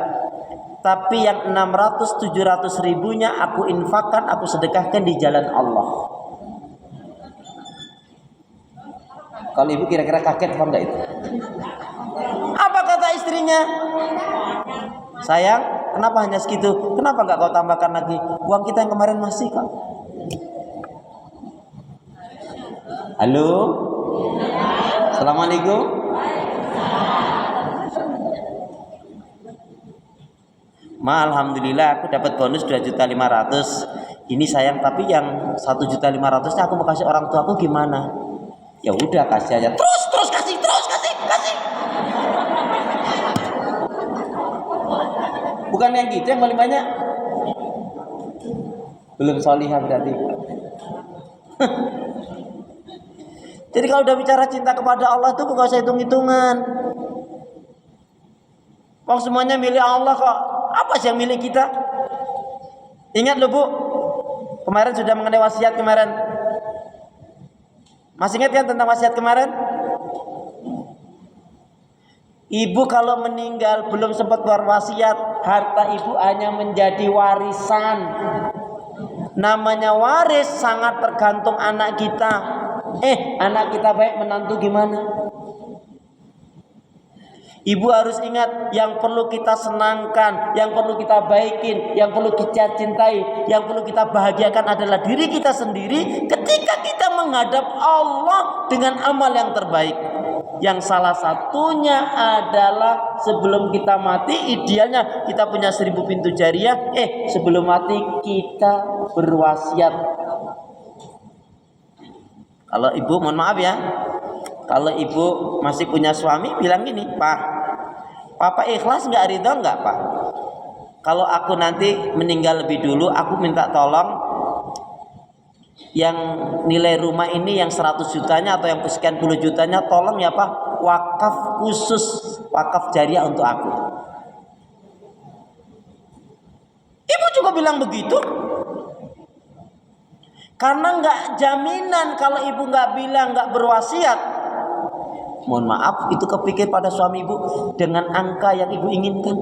Tapi yang 600-700 ribunya aku infakkan, aku sedekahkan di jalan Allah." Kalau ibu kira-kira kaget apa enggak itu? Apa kata istrinya? Sayang, kenapa hanya segitu? Kenapa enggak kau tambahkan lagi? Uang kita yang kemarin masih kok. Halo? Assalamualaikum? Ma, alhamdulillah aku dapat bonus 2.500.000. Ini sayang, tapi yang 1.500.000-nya aku mau kasih orang tua aku gimana? Ya udah kasih aja. Terus kasih. Bukan yang gitu yang paling banyak. Belum solihah berarti. Jadi kalau udah bicara cinta kepada Allah tuh gak usah hitung-hitungan. Wong semuanya milik Allah kok. Apa sih yang milik kita? Ingat loh Bu, kemarin sudah mengenai wasiat kemarin. Masih ingat kan tentang wasiat kemarin? Ibu kalau meninggal belum sempat berwasiat, harta ibu hanya menjadi warisan. Namanya waris sangat tergantung anak kita. Anak kita baik, menantu gimana? Ibu harus ingat, yang perlu kita senangkan, yang perlu kita baikin, yang perlu kita cintai, yang perlu kita bahagiakan adalah diri kita sendiri ketika kita menghadap Allah dengan amal yang terbaik. Yang salah satunya adalah sebelum kita mati, idealnya kita punya 1000 pintu jariah. Sebelum mati kita berwasiat. Kalau ibu, mohon maaf ya, kalau ibu masih punya suami, bilang gini, Papa ikhlas nggak, ridho nggak Pak? Kalau aku nanti meninggal lebih dulu, aku minta tolong yang nilai rumah ini yang 100 jutanya atau yang sekian puluh jutanya, tolong ya Pak, wakaf khusus, wakaf jariah untuk aku. Ibu juga bilang begitu. Karena nggak jaminan kalau ibu nggak bilang, nggak berwasiat. Mohon maaf, itu kepikir pada suami ibu dengan angka yang ibu inginkan.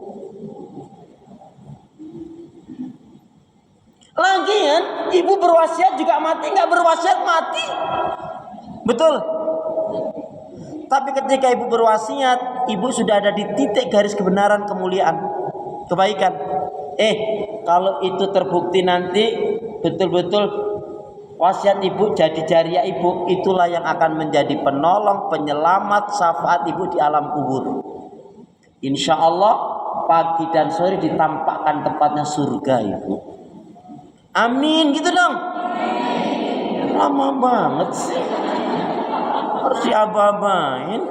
Lagian ibu berwasiat juga mati, nggak berwasiat mati. Betul. Tapi ketika ibu berwasiat, ibu sudah ada di titik garis kebenaran, kemuliaan, kebaikan. Kalau itu terbukti nanti betul-betul wasiat ibu jadi jariah ibu, itulah yang akan menjadi penolong, penyelamat, syafaat ibu di alam kubur. Insya Allah pagi dan sore ditampakkan tempatnya surga ibu. Amin, gitu dong. Lama banget sih, harus diaba-abain.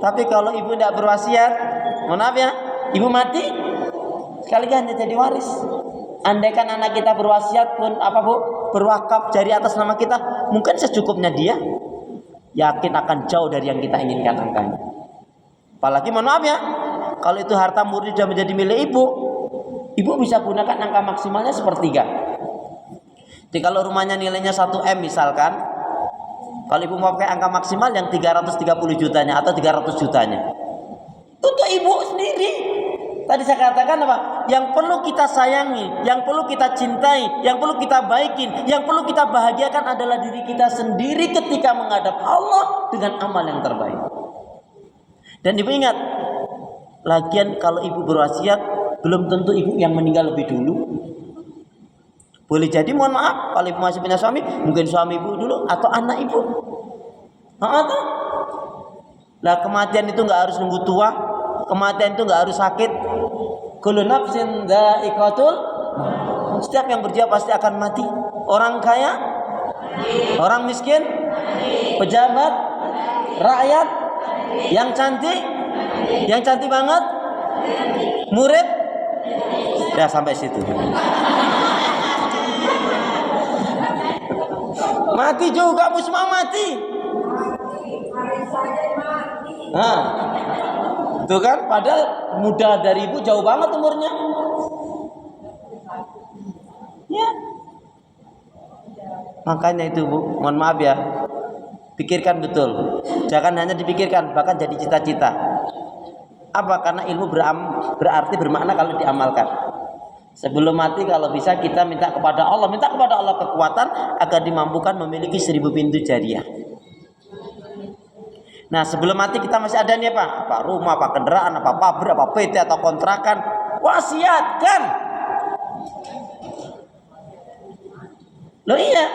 Tapi kalau ibu tidak berwasiat, mohon maaf ya, ibu mati sekalian jadi waris. Andaikan anak kita berwasiat pun berwakaf jari atas nama kita, mungkin secukupnya dia, yakin akan jauh dari yang kita inginkan angkanya. Apalagi mohon maaf ya, kalau itu harta murni sudah menjadi milik ibu, ibu bisa gunakan angka maksimalnya 1/3. Jadi kalau rumahnya nilainya 1M misalkan, kalau ibu mau pakai angka maksimal yang 330 jutanya atau 300 jutanya, untuk ibu sendiri. Tadi saya katakan apa? Yang perlu kita sayangi, yang perlu kita cintai, yang perlu kita baikin, yang perlu kita bahagiakan adalah diri kita sendiri ketika menghadap Allah dengan amal yang terbaik. Dan ibu ingat, lagian kalau ibu berwasiat, belum tentu ibu yang meninggal lebih dulu. Boleh jadi, mohon maaf, kalau ibu masih punya suami, mungkin suami ibu dulu atau anak ibu. Lah kematian itu nggak harus nunggu tua, kematian itu nggak harus sakit. Kullu nafsin dha'iqatul, setiap yang berjiwa pasti akan mati. Orang kaya, orang miskin, pejabat, rakyat, yang cantik banget, murid, ya sampai situ. Mati juga, semua mati. Tuh kan, padahal muda dari ibu jauh banget umurnya. Ya. Makanya itu Bu, mohon maaf ya, pikirkan betul. Jangan hanya dipikirkan, bahkan jadi cita-cita. Apa? Karena ilmu berarti bermakna kalau diamalkan. Sebelum mati kalau bisa kita minta kepada Allah kekuatan agar dimampukan memiliki 1000 pintu jariah. Nah sebelum mati kita masih ada nih apa rumah, apa kendaraan, apa pabrik, apa PT atau kontrakan, wasiatkan. Loh iya,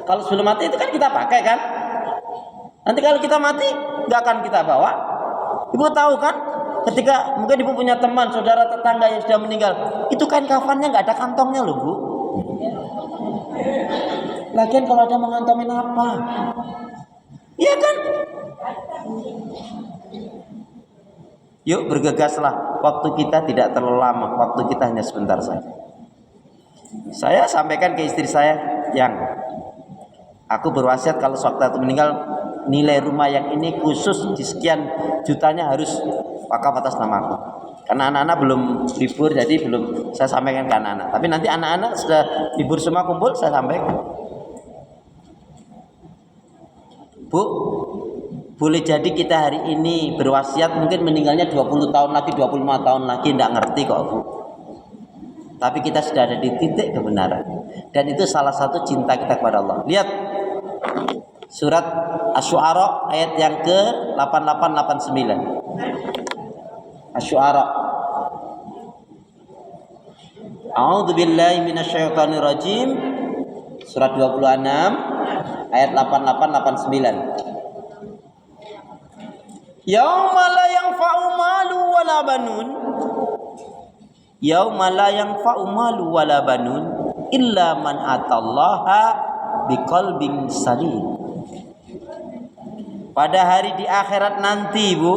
kalau sebelum mati itu kan kita pakai kan. Nanti kalau kita mati nggak akan kita bawa, Ibu tahu kan, ketika mungkin ibu punya teman, saudara, tetangga yang sudah meninggal, itu kain kafannya nggak ada kantongnya loh bu. Lagian kalau ada mengantongin apa? Iya kan? Yuk bergegaslah, waktu kita tidak terlalu lama, waktu kita hanya sebentar saja. Saya sampaikan ke istri saya, yang aku berwasiat kalau sewaktu meninggal, nilai rumah yang ini khusus di sekian jutanya harus wakaf atas nama aku. Karena anak-anak belum libur, jadi belum saya sampaikan ke anak-anak. Tapi nanti anak-anak sudah libur semua kumpul, saya sampaikan. Bu, boleh jadi kita hari ini berwasiat mungkin meninggalnya 20 tahun lagi, 25 tahun lagi, tidak ngerti kok bu. Tapi kita sudah ada di titik kebenaran. Dan itu salah satu cinta kita kepada Allah. Lihat surat Asy-Syu'ara ayat yang ke-88-89. Asy-Syu'ara. A'udzu billahi minasyaitonir rajim. Surat 26 ayat 88-89. Yauma la yanfa'u malu wala banun. Yauma la yanfa'u malu wala banun illa man atallaha biqalbin salim. Pada hari di akhirat nanti bu,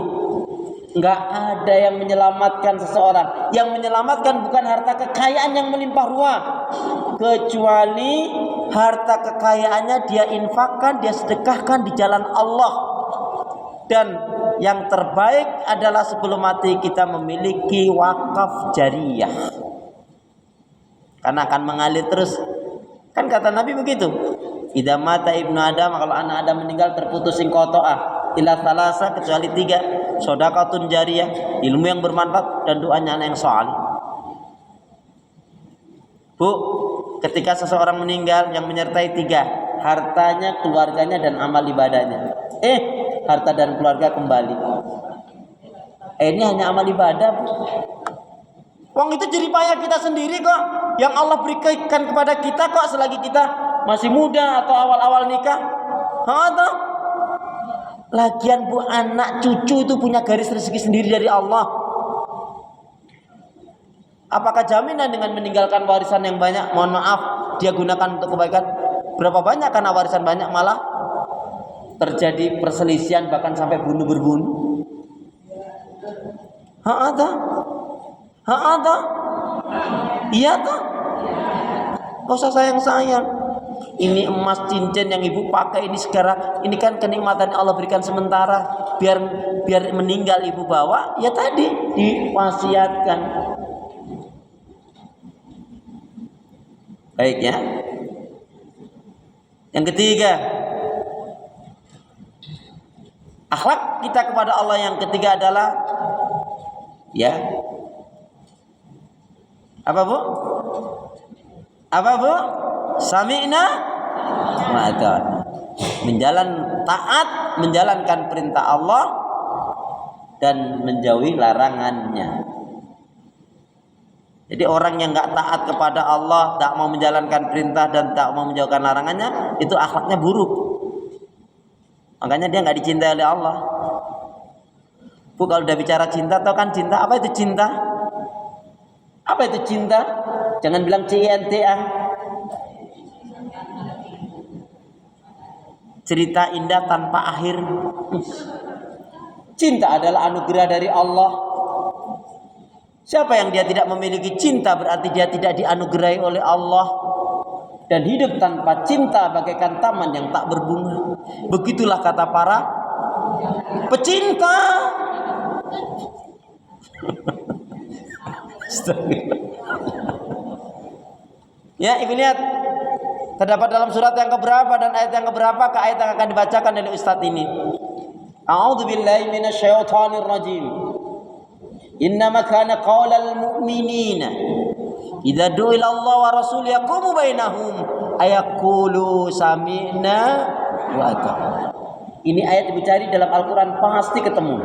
nggak ada yang menyelamatkan seseorang. Yang menyelamatkan bukan harta kekayaan yang melimpah ruah, kecuali harta kekayaannya dia infakkan, dia sedekahkan di jalan Allah. Dan yang terbaik adalah sebelum mati kita memiliki wakaf jariyah, karena akan mengalir terus. Kan kata Nabi begitu, idza mata ibnu Adam, kalau anak Adam meninggal terputus singkotoah ila salasa, kecuali 3, shadaqatun jariyah, ilmu yang bermanfaat, dan doanya anak yang saleh. Bu, ketika seseorang meninggal yang menyertai 3, hartanya, keluarganya, dan amal ibadahnya. Harta dan keluarga kembali. Ini hanya amal ibadah bu. Wong itu jeripaya kita sendiri kok, yang Allah berikan kepada kita kok selagi kita masih muda atau awal-awal nikah. Atau lagian bu, anak cucu itu punya garis rezeki sendiri dari Allah. Apakah jaminan dengan meninggalkan warisan yang banyak, mohon maaf, dia gunakan untuk kebaikan? Berapa banyak karena warisan banyak malah terjadi perselisihan, bahkan sampai bunuh berbunuh. Ada? Iya toh? Gak usah sayang-sayang. Ini emas cincin yang ibu pakai ini sekarang, ini kan kenikmatan yang Allah berikan sementara. Biar meninggal ibu bawa, ya tadi diwasiatkan. Baik ya. Yang ketiga, akhlak kita kepada Allah yang ketiga adalah ya apa bu? Sami'na wa ata'na. Menjalankan perintah Allah dan menjauhi larangannya. Jadi orang yang nggak taat kepada Allah, tak mau menjalankan perintah dan tak mau menjauhkan larangannya, itu akhlaknya buruk. Makanya dia nggak dicintai oleh Allah. Bu, kalau udah bicara cinta, tau kan cinta? Apa itu cinta? Apa itu cinta? Jangan bilang cinta. Cerita indah tanpa akhir. Cinta adalah anugerah dari Allah. Siapa yang dia tidak memiliki cinta, berarti dia tidak dianugerahi oleh Allah. Dan hidup tanpa cinta bagaikan taman yang tak berbunga. Begitulah kata para pecinta. Ya, ibu lihat, terdapat dalam surat yang keberapa dan ayat yang keberapa ke ayat yang akan dibacakan oleh Ustadz ini. A'udzu billahi minasyaitonir rajim. Innama kana qaulal mu'minina idza du'a ila Allah wa rasul yaqumu bainahum ayaqulu sami'na wa ata'na. Ini ayat dicari dalam Al-Qur'an pasti ketemu.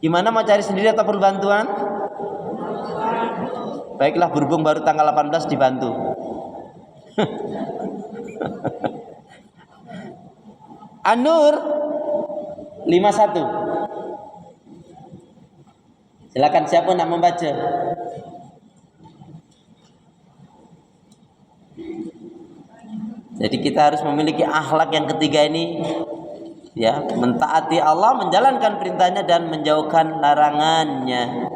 Gimana, mau cari sendiri atau perlu bantuan? Baiklah, berhubung baru tanggal 18 dibantu. An-Nur 51. Silakan siapa nak membaca? Jadi kita harus memiliki akhlak yang ketiga ini, ya, mentaati Allah, menjalankan perintahnya dan menjauhkan larangannya.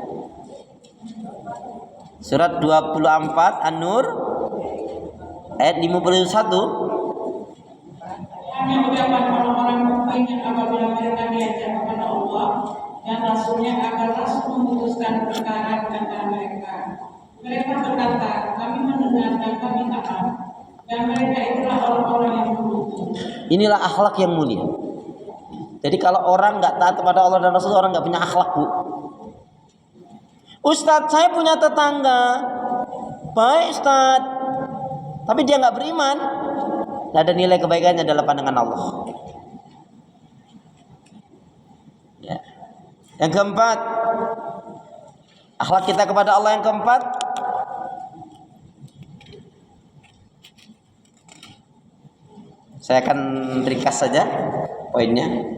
Surat 24 An-Nur ayat 51. Hanya ucapan orang-orang mukmin apabila mereka diajak kepada Allah dan Rasulnya agar langsung memutuskan perkara antara mereka. Mereka berkata, kami mendengar dan kami taat. Dan mereka itulah orang-orang yang beruntung. Inilah akhlak yang mulia. Jadi kalau orang nggak taat kepada Allah dan Rasul, orang nggak punya akhlak, Bu. Ustadz, saya punya tetangga, baik Ustadz, tapi dia nggak beriman. Nggak ada nilai kebaikannya dalam pandangan Allah. Ya. Yang keempat, akhlak kita kepada Allah yang keempat, saya akan ringkas saja poinnya.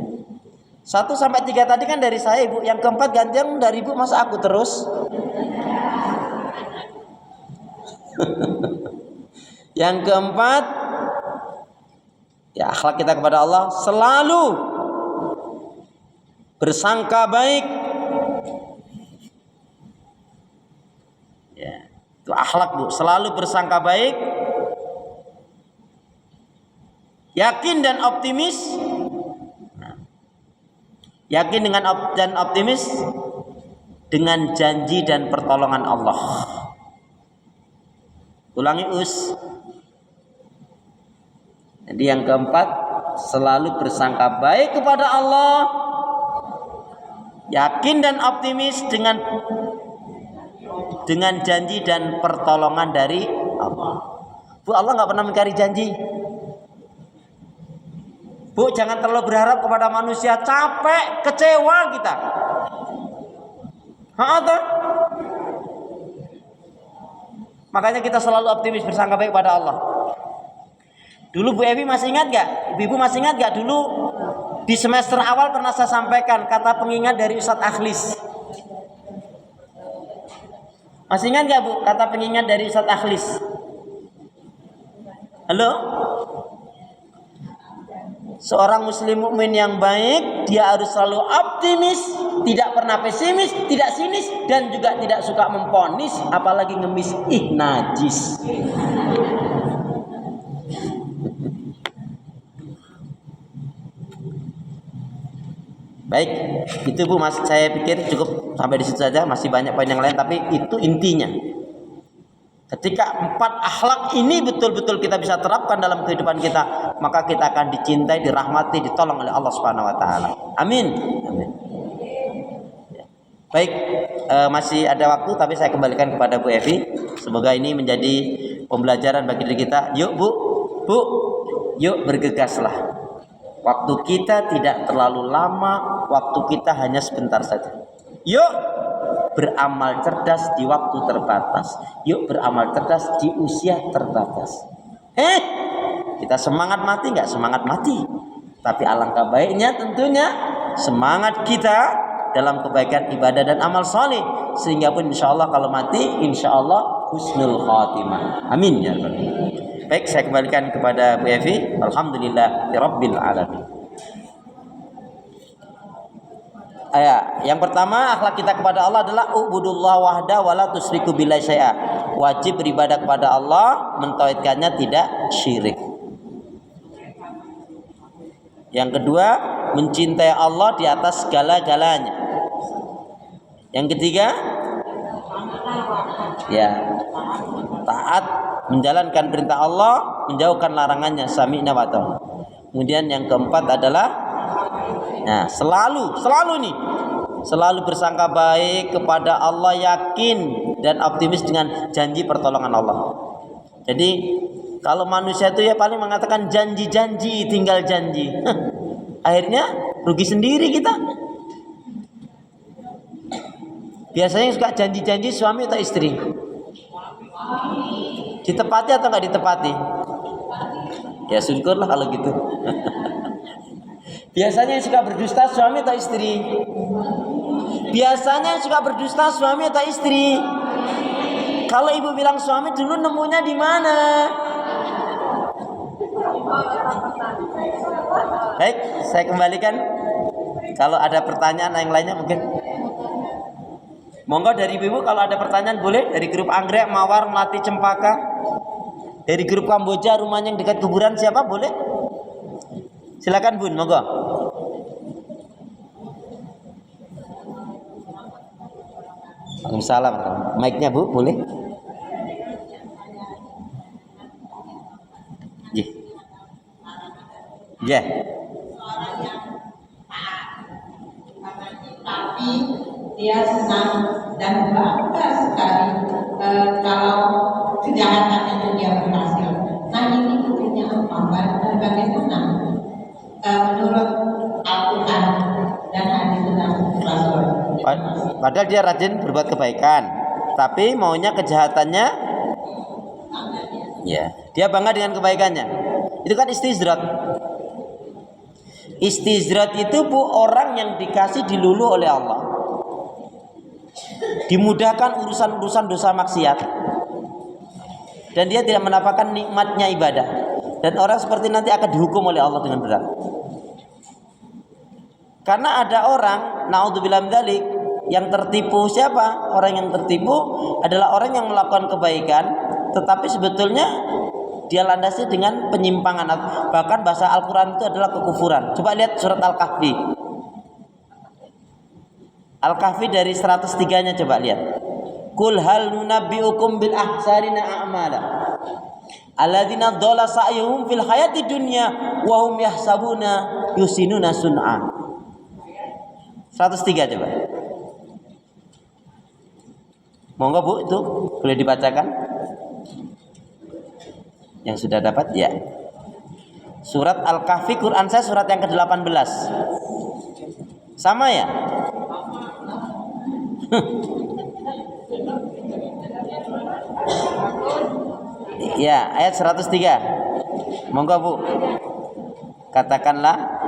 1 sampai 3 tadi kan dari saya, Ibu. Yang keempat ganjang dari Ibu, masa aku terus? Yang keempat, ya, akhlak kita kepada Allah selalu bersangka baik. Ya, itu akhlak, Bu. Selalu bersangka baik, yakin dan optimis. Yakin dan optimis dengan janji dan pertolongan Allah. Ulangi, Us. Jadi yang keempat, selalu bersangka baik kepada Allah, yakin dan optimis dengan janji dan pertolongan dari Allah. Bu, Allah nggak pernah mengingkari janji. Bu, jangan terlalu berharap kepada manusia, capek, kecewa kita. Toh? Makanya kita selalu optimis, bersangka baik pada Allah. Dulu Bu Evi masih ingat gak? Ibu masih ingat gak dulu di semester awal pernah saya sampaikan kata pengingat dari Ustadz Akhlis. Masih ingat gak, Bu, kata pengingat dari Ustadz Akhlis? Halo? Seorang muslim mukmin yang baik, dia harus selalu optimis, tidak pernah pesimis, tidak sinis, dan juga tidak suka memponis, apalagi ngemis, najis. Baik, itu Bu, Mas, saya pikir cukup sampai di situ saja. Masih banyak poin yang lain, tapi itu intinya. Ketika 4 akhlak ini betul-betul kita bisa terapkan dalam kehidupan kita, maka kita akan dicintai, dirahmati, ditolong oleh Allah Subhanahu wa taala. Amin. Amin. Baik, masih ada waktu tapi saya kembalikan kepada Bu Evi. Semoga ini menjadi pembelajaran bagi diri kita. Yuk, Bu. Yuk bergegaslah. Waktu kita tidak terlalu lama, waktu kita hanya sebentar saja. Yuk beramal cerdas di waktu terbatas. Yuk beramal cerdas di usia terbatas. Kita semangat mati nggak? Semangat mati. Tapi alangkah baiknya tentunya semangat kita dalam kebaikan ibadah dan amal soleh, sehingga pun insya Allah kalau mati, insya Allah husnul khatimah. Amin ya rabbal alamin. Baik, saya kembalikan kepada Bu Evi. Alhamdulillahirabbil alamin. Yang pertama, akhlak kita kepada Allah adalah ubudullah wahda wala tusyriku billahi syai'a. Wajib beribadah kepada Allah, mentauhidkannya, tidak syirik. Yang kedua, mencintai Allah di atas segala-galanya. Yang ketiga, ya, taat, menjalankan perintah Allah, menjauhkan larangannya, sami'na wa ta'na. Kemudian yang keempat adalah selalu bersangka baik kepada Allah, yakin dan optimis dengan janji pertolongan Allah. Jadi kalau manusia itu ya paling mengatakan janji-janji, tinggal janji. Akhirnya rugi sendiri kita. Biasanya suka janji-janji suami atau istri? Ditepati atau nggak ditepati? Ya syukurlah kalau gitu. Biasanya yang suka berdusta suami atau istri? Biasanya yang suka berdusta suami atau istri? Kalau ibu bilang suami, dulu nemunya di mana? Baik, saya kembalikan. Kalau ada pertanyaan yang lainnya mungkin. Monggo dari ibu kalau ada pertanyaan boleh. Dari grup Anggrek, Mawar, Melati, Cempaka. Dari grup Kamboja, rumahnya yang dekat kuburan siapa? Boleh. Silakan Bun, monggo. Waalaikumsalam. Mic-nya Bu, boleh? Iya. Yeah. Tapi dia senang dan bangga sekali kalau kejahatan itu dia berhasil. Nah ini buktinya apa? Bagaimana menurut Al-Quran dan hadis Rasul? Padahal dia rajin berbuat kebaikan, tapi maunya kejahatannya, ya dia bangga dengan kebaikannya. Itu kan istizrat. Istizrat itu bu orang yang dikasih dilulu oleh Allah, dimudahkan urusan-urusan dosa maksiat, dan dia tidak mendapatkan nikmatnya ibadah. Dan orang seperti nanti akan dihukum oleh Allah dengan berat. Karena ada orang, naudzubillah min dzalik, yang tertipu. Siapa? Orang yang tertipu adalah orang yang melakukan kebaikan, tetapi sebetulnya dia landasi dengan penyimpangan. Bahkan bahasa Al-Quran itu adalah kekufuran. Coba lihat surat Al-Kahfi. Al-Kahfi dari 103-nya coba lihat. Qul hal nunabbiukum bil ahsarina a'mala alladzina dhalla sa'yuhum fil hayati dunya wa hum yahsabuna yusinuna sun'a. 103 coba. Monggo Bu, itu boleh dibacakan. Yang sudah dapat ya. Surat Al-Kahfi, Quran saya surat yang ke-18. Sama ya? Ya, ayat 103. Monggo Bu. Katakanlah.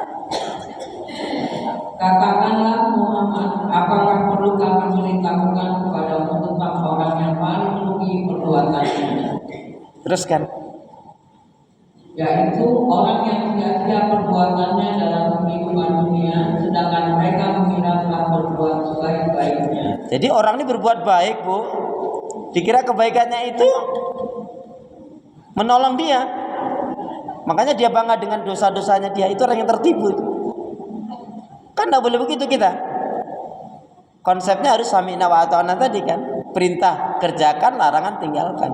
Katakanlah Muhammad, apakah perlu kami ceritakan kepadamu tentang orang yang paling rugi perbuatannya? Teruskan. Yaitu orang yang sia-sia perbuatannya dalam kehidupan dunia, sedangkan mereka mengira telah berbuat sebaik-baiknya. Jadi orang ini berbuat baik Bu, dikira kebaikannya itu menolong dia, makanya dia bangga dengan dosa-dosanya dia. Itu orang yang tertipu itu. Kan tidak boleh begitu kita. Konsepnya harus sami'na wa ata'na tadi kan, perintah kerjakan, larangan tinggalkan.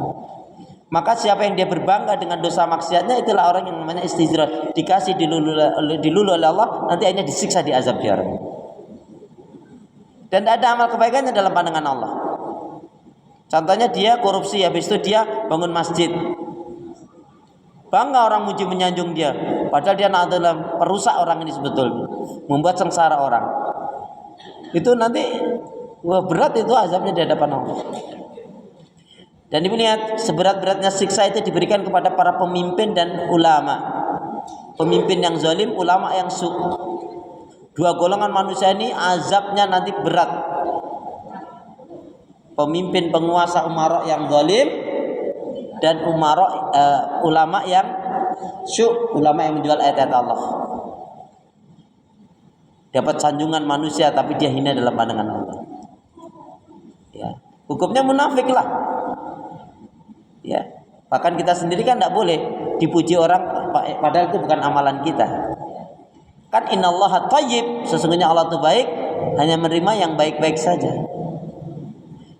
Maka siapa yang dia berbangga dengan dosa maksiatnya, itulah orang yang namanya istizrat. Dikasih dilulu oleh Allah, nanti akhirnya disiksa, diazab dia orang. Dan tidak ada amal kebaikannya dalam pandangan Allah. Contohnya dia korupsi, habis itu dia bangun masjid. Bangga orang muji menyanjung dia, padahal dia adalah perusak orang ini sebetulnya, membuat sengsara orang. Itu nanti berat itu azabnya di hadapan Allah. Dan ibu lihat seberat-beratnya siksa itu diberikan kepada para pemimpin dan ulama. Pemimpin yang zalim, ulama yang dua golongan manusia ini azabnya nanti berat. Pemimpin penguasa umara yang zalim dan ulama yang ulama yang menjual ayat-ayat Allah. Dapat sanjungan manusia tapi dia hina dalam pandangan Allah. Ya, hukumnya munafik lah. Ya, bahkan kita sendiri kan tidak boleh dipuji orang padahal itu bukan amalan kita. Kan innallaha thayyib, sesungguhnya Allah itu baik, hanya menerima yang baik-baik saja.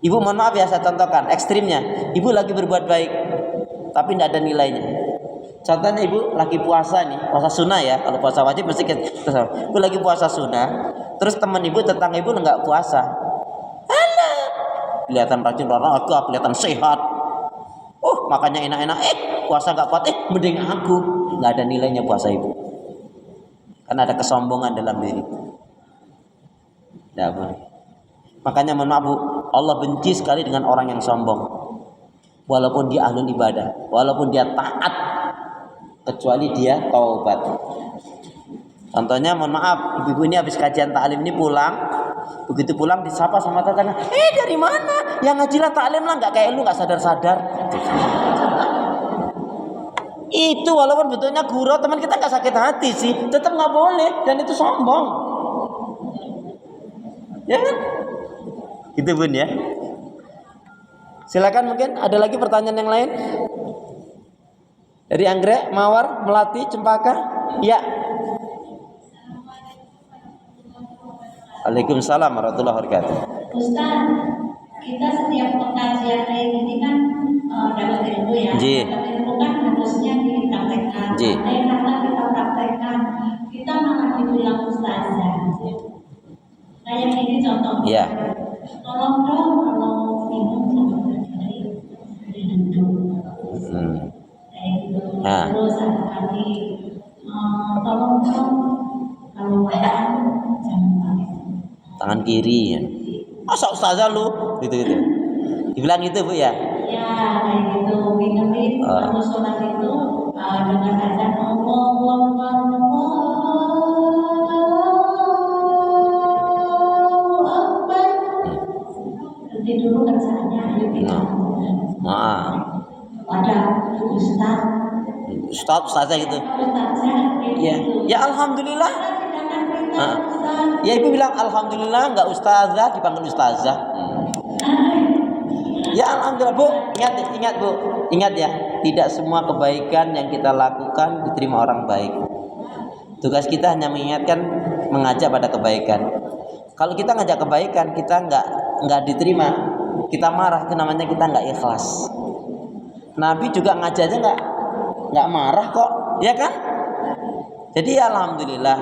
Ibu mohon maaf ya saya contohkan ekstrimnya. Ibu lagi berbuat baik tapi tidak ada nilainya. Contohnya ibu lagi puasa nih, puasa sunnah ya. Kalau puasa wajib mesti ibu lagi puasa sunnah, terus teman ibu, tetangga ibu enggak puasa. Alah, kelihatan rajin olahraga, kelihatan sehat. Makanya enak-enak, puasa enggak kuat, mending aku. Enggak ada nilainya puasa ibu. Karena ada kesombongan dalam diri. Tidak boleh. Makanya mohon maaf Bu, Allah benci sekali dengan orang yang sombong. Walaupun dia ahlul ibadah, walaupun dia taat, kecuali dia taubat. Contohnya, mohon maaf, ibu-ibu ini habis kajian taklim ini pulang, begitu pulang disapa sama tetangga, dari mana? Yang ngaji lah taklim lah, nggak kayak lu nggak sadar-sadar. Itu walaupun bentuknya gurau, teman kita nggak sakit hati sih, tetap nggak boleh dan itu sombong, ya kan? Gitu bun ya. Silakan, mungkin ada lagi pertanyaan yang lain dari Anggrek, Mawar, Melati, Cempaka, ya. Waalaikumsalam warahmatullahi wabarakatuh. Ustaz, kita setiap pengajian kayak gini kan dapat ilmu ya. Ji. Dapat ilmu kan harusnya dipraktekkan. Ji. Karena kita praktekkan, kita malah dibilang ustazah. Kayak ini contohnya. Iya. Tolong dong kalau minum sama duduk. Kayak gitu. Nah. Terus ada lagi, tolong dong kalau makan jangan pakai Tangan kiri ya. Masa ustazah lu? Gitu. Dibilang gitu Bu ya? ya kayak gitu. Minum kalau sholat itu dengan azan Allahu Akbar. Nanti dulu kerjaannya ada ustaz Ustazah gitu. ustazah Ya. gitu. Ya alhamdulillah. Tindakan perintah ustaz. Ya ibu bilang alhamdulillah nggak ustazah dipanggil ustazah. Ya alhamdulillah Bu. Ingat Bu. Ingat ya, tidak semua kebaikan yang kita lakukan diterima orang baik. Tugas kita hanya mengingatkan, mengajak pada kebaikan. Kalau kita ngajak kebaikan, kita nggak diterima, kita marah, itu namanya kita nggak ikhlas. Nabi juga ngajaknya nggak marah kok, ya kan? Jadi ya alhamdulillah,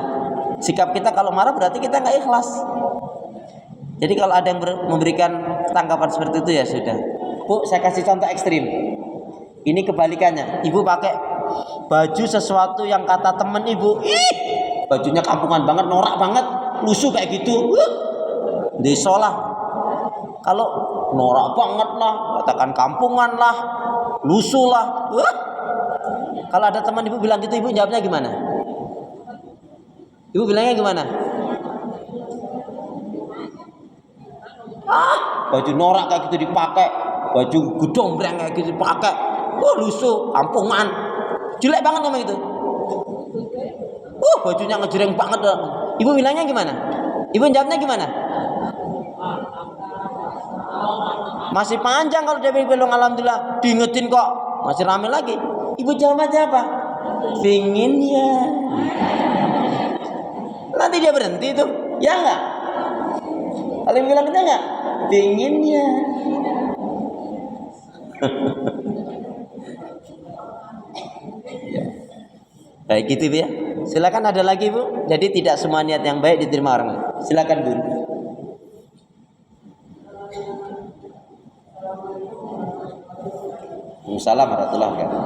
sikap kita kalau marah berarti kita nggak ikhlas. Jadi kalau ada yang memberikan tanggapan seperti itu ya sudah. Bu, saya kasih contoh ekstrim. Ini kebalikannya. Ibu pakai baju sesuatu yang kata temen ibu, bajunya kampungan banget, norak banget, lusuh kayak gitu. Desolah. Kalau norak banget lah, katakan kampungan lah, lusuh lah. Kalau ada teman ibu bilang gitu, ibu jawabnya gimana? Ibu bilangnya gimana? Baju norak kayak gitu dipakai, baju gudong-breng kayak gitu dipakai, lusuh, kampungan, jelek banget ngomong itu. Bajunya ngejreng banget. Ibu bilangnya gimana? Ibu jawabnya gimana? Masih panjang kalau dia bilang alhamdulillah, diingetin kok, masih rame lagi. Ibu jawab aja apa? Pingin ya. Nanti dia berhenti tuh, ya enggak? Kalau bilang kita enggak, pingin ya. Baik gitu Bu ya. Silakan ada lagi Bu. Jadi tidak semua niat yang baik diterima orang lain. Silakan Bu. Assalamualaikum warahmatullahi wabarakatuh.